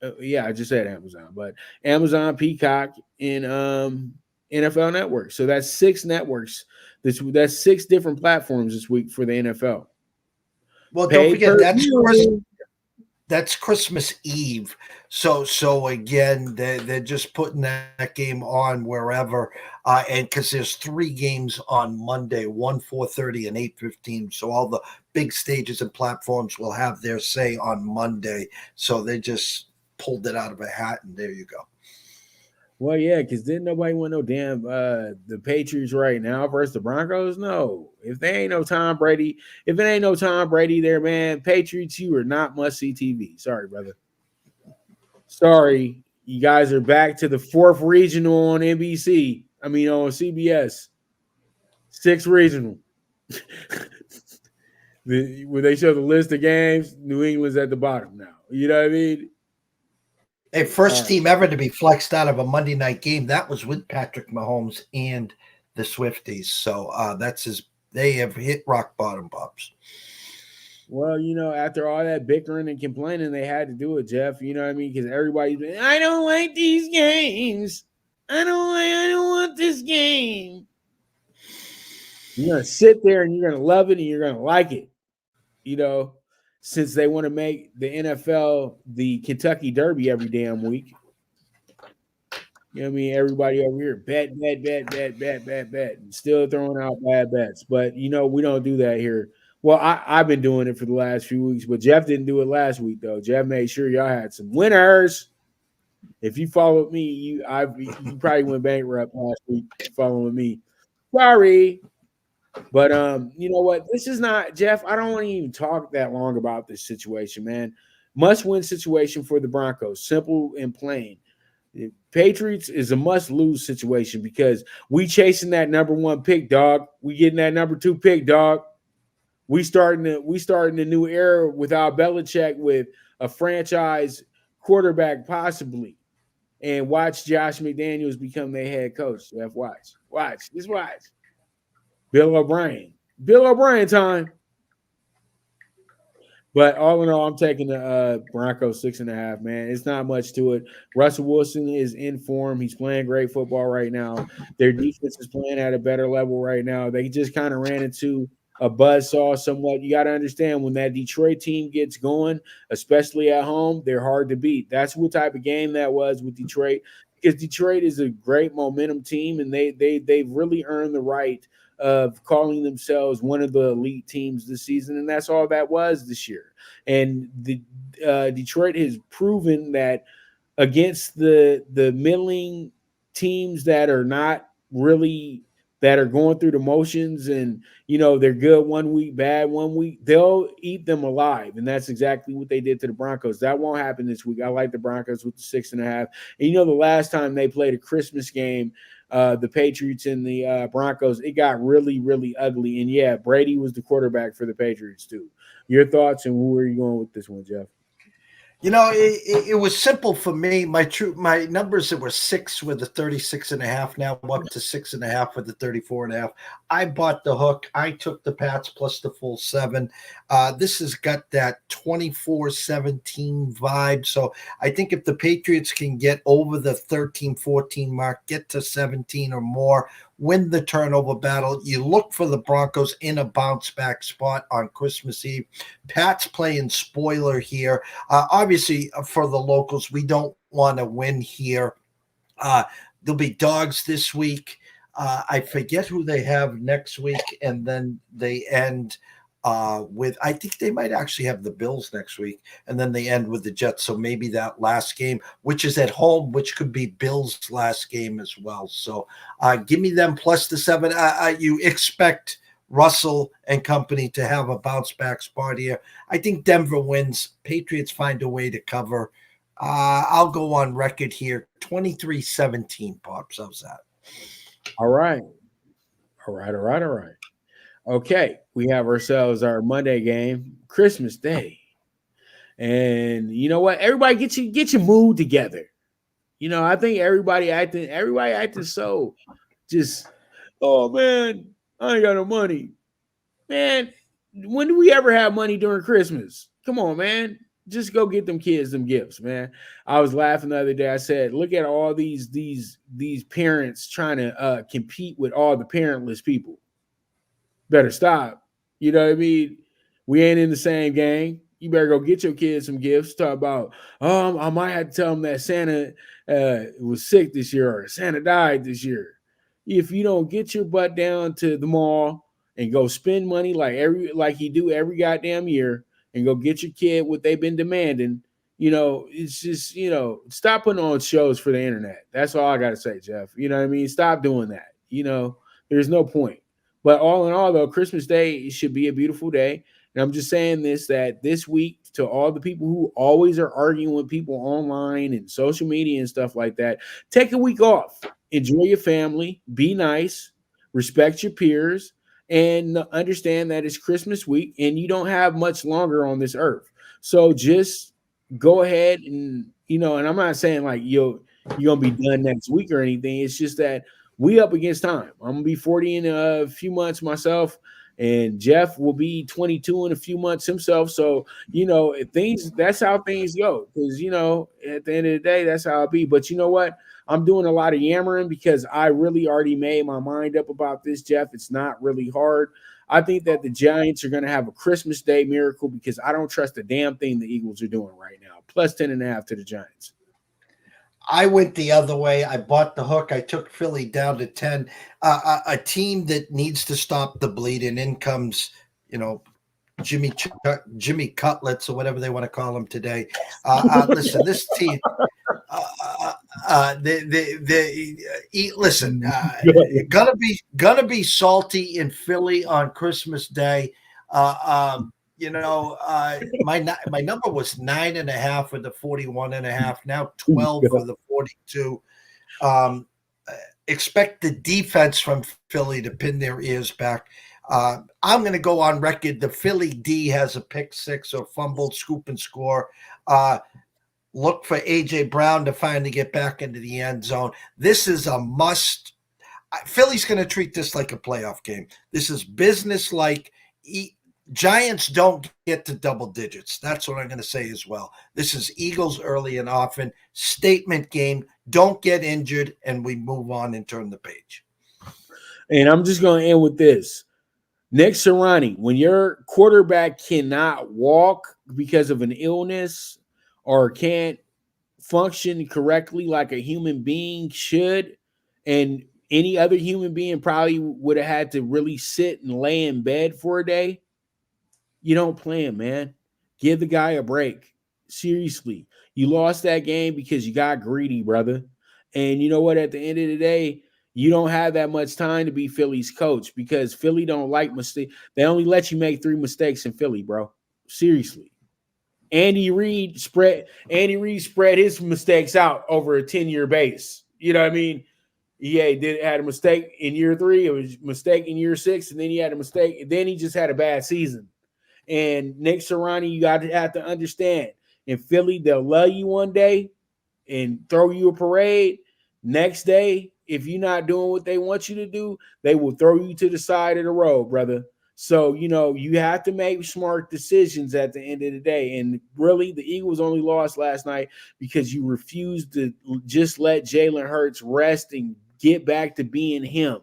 I just said Amazon, but Amazon, Peacock, and NFL Network. So that's 6 networks. That's 6 different platforms this week for the NFL. Well, don't forget that's Christmas Eve. So again, they're just putting that game on wherever, and because there's 3 games on Monday, 1, 4:30, and 8:15. So all the big stages and platforms will have their say on Monday. So they just pulled it out of a hat, and there you go. Well, yeah, because didn't nobody want no damn the Patriots right now versus the Broncos? No. If it ain't no Tom Brady there, man, Patriots, you are not must-see TV. Sorry, brother. Sorry. You guys are back to the 4th regional on NBC. I mean, on CBS. 6th regional. When they show the list of games, New England's at the bottom now. You know what I mean? A first team ever to be flexed out of a Monday night game. That was with Patrick Mahomes and the Swifties. So they have hit rock bottom, Bobs. Well, after all that bickering and complaining, they had to do it, Jeff. You know what I mean? Because everybody's been, I don't like these games. I don't want this game. You're going to sit there and you're going to love it and you're going to like it. Since they want to make the NFL the Kentucky Derby every damn week. You know what I mean? Everybody over here, bet, and still throwing out bad bets. But, we don't do that here. Well, I've been doing it for the last few weeks, but Jeff didn't do it last week, though. Jeff made sure y'all had some winners. If you followed me, you probably went bankrupt last week following me. Sorry. But you know what? This is not, Jeff, I don't want to even talk that long about this situation, man. Must-win situation for the Broncos. Simple and plain. The Patriots is a must-lose situation because we chasing that number 1 pick, dog. We getting that number 2 pick, dog. We starting a new era without Belichick with a franchise quarterback possibly. And watch Josh McDaniels become their head coach. Jeff, watch. Just watch. Bill O'Brien time. But all in all, I'm taking the Broncos 6.5, man. It's not much to it. Russell Wilson is in form. He's playing great football right now. Their defense is playing at a better level right now. They just kind of ran into a buzzsaw somewhat. You got to understand when that Detroit team gets going, especially at home, they're hard to beat. That's what type of game that was with Detroit, because Detroit is a great momentum team, and they've really earned the right of calling themselves one of the elite teams this season, and that's all that was this year. And the Detroit has proven that against the middling teams that are not really, that are going through the motions, and they're good one week, bad one week, they'll eat them alive. And that's exactly what they did to the Broncos. That won't happen this week. I like the Broncos with the 6.5. And the last time they played a Christmas game, the Patriots and the Broncos, it got really, really ugly. And yeah, Brady was the quarterback for the Patriots too. Your thoughts, and who are you going with this one, Jeff? It was simple for me. My numbers that were 6 with the 36.5. Now I'm up to 6.5 with the 34.5. I bought the hook. I took the Pats plus the full 7. This has got that 24-17 vibe. So I think if the Patriots can get over the 13-14 mark, get to 17 or more, win the turnover battle, you look for the Broncos in a bounce back spot on Christmas Eve. Pat's playing spoiler here. Obviously, for the locals, we don't want to win here. There'll be dogs this week. I forget who they have next week, and then they end with, I think they might actually have the Bills next week, and then they end with the Jets. So maybe that last game, which is at home, which could be Bills' last game as well. So give me them plus the 7. You expect Russell and company to have a bounce back spot here. I think Denver wins. Patriots find a way to cover. I'll go on record here. 23-17, Pops. How's that? All right. Okay, we have ourselves our Monday game, Christmas Day. And you know what? Everybody get your mood together. I think everybody acting so just, oh man, I ain't got no money. Man, when do we ever have money during Christmas? Come on, man. Just go get them kids them gifts, man. I was laughing the other day. I said, look at all these parents trying to compete with all the parentless people. Better stop. You know what I mean? We ain't in the same gang. You better go get your kids some gifts. Talk about, I might have to tell them that Santa was sick this year or Santa died this year. If you don't get your butt down to the mall and go spend money like you do every goddamn year and go get your kid what they've been demanding, it's just, stop putting on shows for the internet. That's all I got to say, Jeff. You know what I mean? Stop doing that. There's no point. But all in all, though, Christmas Day should be a beautiful day. And I'm just saying that this week, to all the people who always are arguing with people online and social media and stuff like that, take a week off. Enjoy your family. Be nice. Respect your peers. And understand that it's Christmas week and you don't have much longer on this earth. So just go ahead and, and I'm not saying like you're going to be done next week or anything. It's just that we up against time. I'm going to be 40 in a few months myself, and Jeff will be 22 in a few months himself. So, that's how things go. Because, at the end of the day, that's how it be. But you know what? I'm doing a lot of yammering because I really already made my mind up about this, Jeff. It's not really hard. I think that the Giants are going to have a Christmas Day miracle because I don't trust a damn thing the Eagles are doing right now. Plus 10.5 to the Giants. I went the other way. I bought the hook. I took Philly down to 10. A team that needs to stop the bleeding. In comes, Jimmy Cutlets or whatever they want to call him today. Listen, this team. Listen. Gonna be salty in Philly on Christmas Day. My number was 9.5 for the 41.5. Now 12 for the 42. Expect the defense from Philly to pin their ears back. I'm going to go on record. The Philly D has a pick six or fumbled, scoop and score. Look for A.J. Brown to finally get back into the end zone. This is a must. Philly's going to treat this like a playoff game. This is business-like. Giants don't get to double digits. That's what I'm going to say as well. This is Eagles early and often. Statement game. Don't get injured, and we move on and turn the page. And I'm just going to end with this. Nick Sirianni, when your quarterback cannot walk because of an illness or can't function correctly like a human being should, and any other human being probably would have had to really sit and lay in bed for a day, you don't play him, man. Give the guy a break. Seriously. You lost that game because you got greedy, brother. And you know what? At the end of the day, you don't have that much time to be Philly's coach because Philly don't like mistakes. They only let you make 3 mistakes in Philly, bro. Seriously. Andy Reid spread his mistakes out over a 10-year base. You know what I mean? He had a mistake in year 3, it was a mistake in year 6, and then he had a mistake, and then he just had a bad season. And Nick Sirianni, you have to understand, in Philly, they'll love you one day and throw you a parade. Next day, if you're not doing what they want you to do, they will throw you to the side of the road, brother. So, you have to make smart decisions at the end of the day. And really, the Eagles only lost last night because you refused to just let Jalen Hurts rest and get back to being him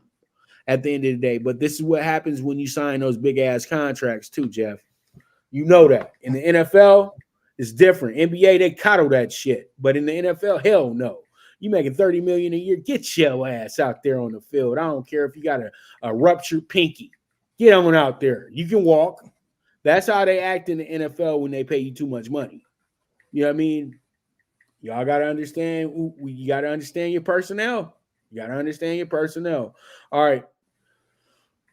at the end of the day. But this is what happens when you sign those big-ass contracts too, Jeff. You know that. In the NFL, it's different. NBA, they coddle that shit. But in the NFL, hell no. You making $30 million a year, get your ass out there on the field. I don't care if you got a ruptured pinky. Get on out there. You can walk. That's how they act in the NFL when they pay you too much money. You know what I mean? Y'all got to understand. You got to understand your personnel. You got to understand your personnel. All right.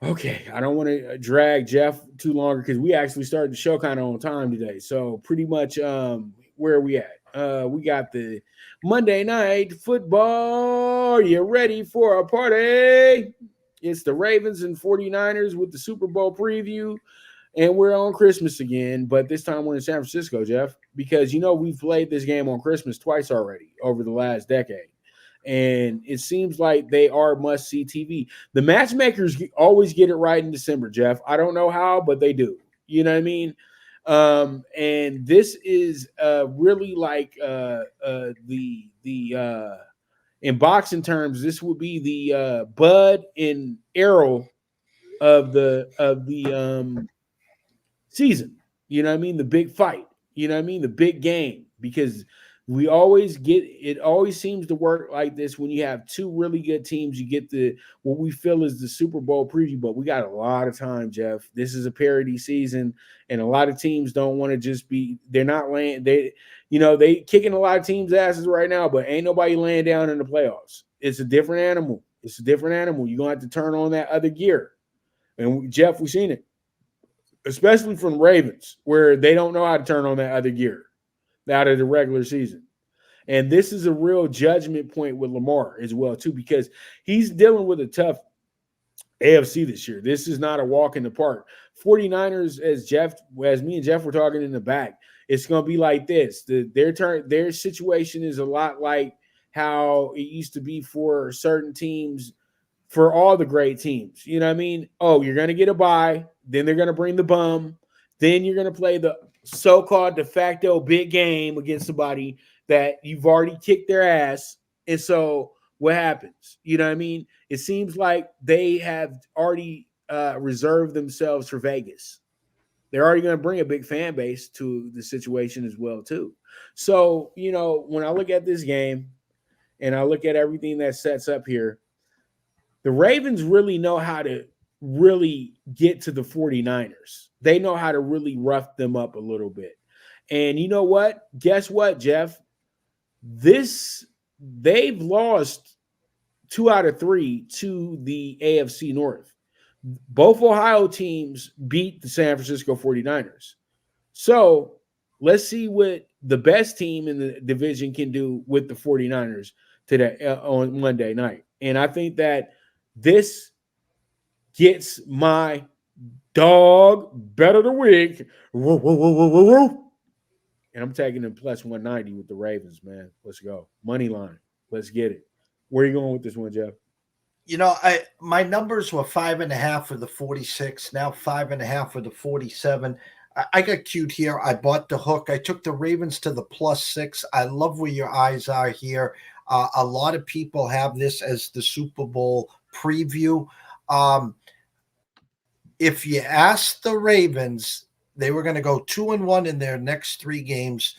Okay. I don't want to drag Jeff too longer because we actually started the show kind of on time today. So pretty much where are we at? We got the Monday Night Football. You ready for a party? It's the Ravens and 49ers with the Super Bowl preview. And we're on Christmas again, but this time we're in San Francisco, Jeff, because, we've played this game on Christmas twice already over the last decade. And it seems like they are must-see TV. The matchmakers always get it right in December, Jeff. I don't know how, but they do. You know what I mean? And this is really like in boxing terms, this would be the Bud and Errol of the season. You know what I mean? The big fight. You know what I mean? The big game. Because we always it always seems to work like this when you have two really good teams. You get what we feel is the Super Bowl preview, but we got a lot of time, Jeff. This is a parity season, and a lot of teams don't want to just be. They're not laying. They kicking a lot of teams' asses right now, but ain't nobody laying down in the playoffs. It's a different animal. You're gonna have to turn on that other gear, and Jeff, we've seen it, especially from the Ravens, where they don't know how to turn on that other gear out of the regular season. And this is a real judgment point with Lamar as well, too, because he's dealing with a tough AFC this year. This is not a walk in the park. 49ers, as me and Jeff were talking in the back, it's going to be like this. Their situation is a lot like how it used to be for certain teams, for all the great teams. You know what I mean? Oh, you're going to get a bye. Then they're going to bring the bum. Then you're going to play the so-called de facto big game against somebody that you've already kicked their ass. And so what happens? You know what I mean? It seems like they have already reserved themselves for Vegas. They're already going to bring a big fan base to the situation as well, too. So, when I look at this game, and I look at everything that sets up here, the Ravens really know how to really get to the 49ers. They know how to really rough them up a little bit. And you know what? Guess what, Jeff? They've lost 2 out of 3 to the AFC North. Both Ohio teams beat the San Francisco 49ers. So let's see what the best team in the division can do with the 49ers today on Monday night. And I think that this gets my dog better the week. Whoa, whoa, whoa, whoa, whoa, whoa. And I'm taking them plus 190 with the Ravens, man. Let's go. Money line. Let's get it. Where are you going with this one, Jeff? My numbers were 5.5 for the 46, now 5.5 for the 47. I got cute here. I bought the hook. I took the Ravens to the +6. I love where your eyes are here. A lot of people have this as the Super Bowl preview. If you ask the Ravens, they were going to go 2-1 in their next 3 games.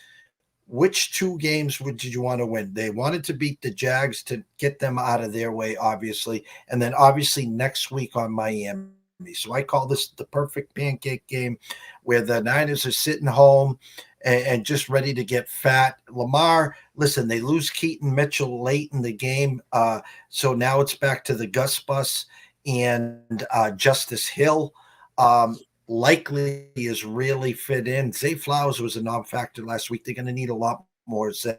Which 2 games did you want to win? They wanted to beat the Jags to get them out of their way, obviously. And then obviously next week on Miami. So I call this the perfect pancake game where the Niners are sitting home and just ready to get fat. Lamar, listen, they lose Keaton Mitchell late in the game. So now it's back to the Gus Bus and Justice Hill. Likely is really fit in. Zay Flowers was a non-factor last week. They're going to need a lot more Zay.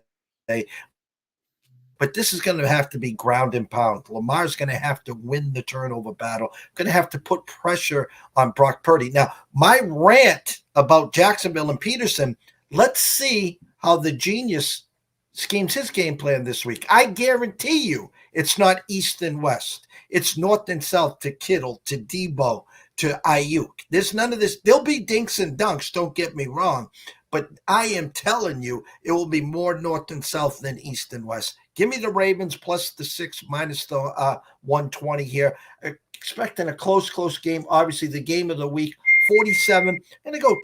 But this is going to have to be ground and pound. Lamar's going to have to win the turnover battle. Going to have to put pressure on Brock Purdy. Now, my rant about Jacksonville and Peterson, let's see how the genius schemes his game plan this week. I guarantee you it's not east and west. It's north and south to Kittle, to Debo, to Ayuk. There's none of this. There'll be dinks and dunks, don't get me wrong. But I am telling you, it will be more north and south than east and west. Give me the Ravens plus the 6 minus the 120 here. Expecting a close game. Obviously, the game of the week, 47. And they go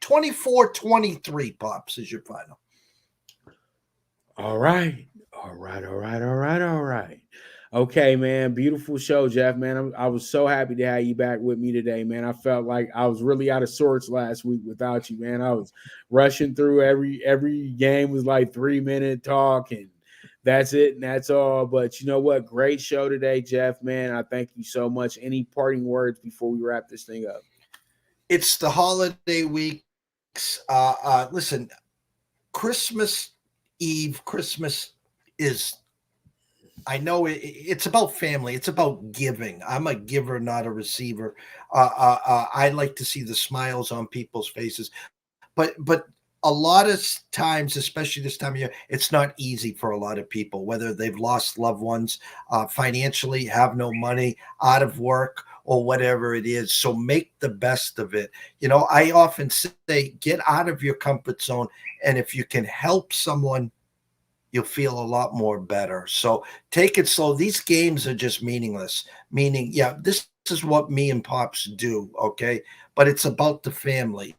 24-23, Pops, is your final. All right. Okay, man. Beautiful show, Jeff, man. I was so happy to have you back with me today, man. I felt like I was really out of sorts last week without you, man. I was rushing through every game was like 3-minute talk, and that's it and that's all. But you know what? Great show today, Jeff, man. I thank you so much. Any parting words before we wrap this thing up? It's the holiday weeks. Listen, Christmas Eve, Christmas is, I know it's about family. It's about giving. I'm a giver, not a receiver. I like to see the smiles on people's faces, but a lot of times, especially this time of year, it's not easy for a lot of people, whether they've lost loved ones, financially, have no money, out of work, or whatever it is. So make the best of it. I often say, get out of your comfort zone. And if you can help someone, you'll feel a lot more better. So take it slow. These games are just meaningless. Meaning, yeah, this is what me and Pops do, okay? But it's about the family.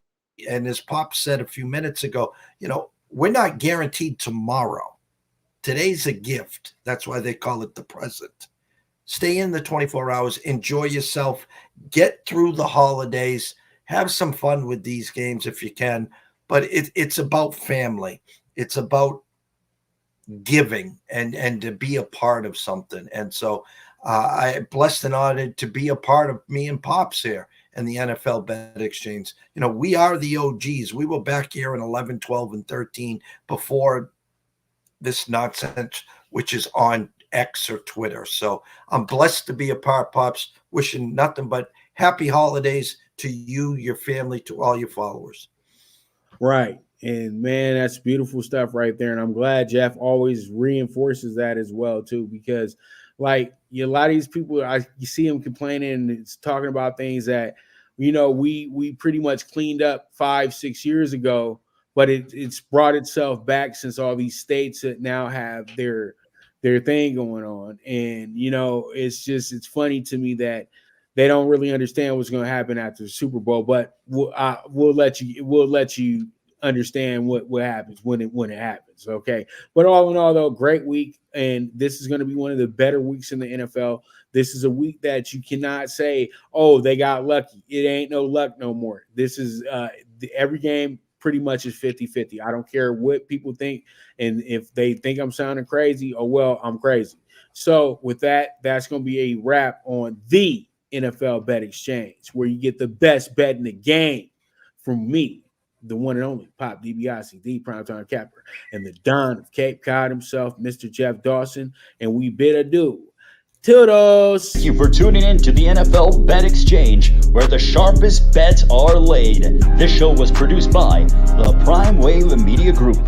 And as Pops said a few minutes ago, we're not guaranteed tomorrow. Today's a gift. That's why they call it the present. Stay in the 24 hours. Enjoy yourself. Get through the holidays. Have some fun with these games if you can. But it's about family. It's about giving and to be a part of something. And so I blessed and honored to be a part of me and Pops here in the NFL Bet Exchange. We are the OGs. We were back here in 11, 12, and 13 before this nonsense, which is on X or Twitter. So I'm blessed to be a part, Pops. Wishing nothing but happy holidays to you, your family, to all your followers. Right. And man, that's beautiful stuff right there. And I'm glad Jeff always reinforces that as well, too, because like a lot of these people, you see them complaining and it's talking about things that, we pretty much cleaned up 5-6 years ago, but it's brought itself back since all these states that now have their thing going on. And, it's funny to me that they don't really understand what's going to happen after the Super Bowl, but we'll let you understand what happens when it happens. Okay. But all in all, though, great week. And this is going to be one of the better weeks in the NFL. This is a week that you cannot say, oh, they got lucky. It ain't no luck no more. This is every game pretty much is 50-50. I don't care what people think. And if they think I'm sounding crazy, oh, well, I'm crazy. So with that, that's going to be a wrap on the NFL Bet Exchange, where you get the best bet in the game from me, the one and only Pop DiBiase, the primetime capper, and the Don of Cape Cod himself, Mr. Jeff Dawson. And we bid adieu. Toodles. Thank you for tuning in to the NFL Bet Exchange, where the sharpest bets are laid. This show was produced by the Prime Wave Media Group.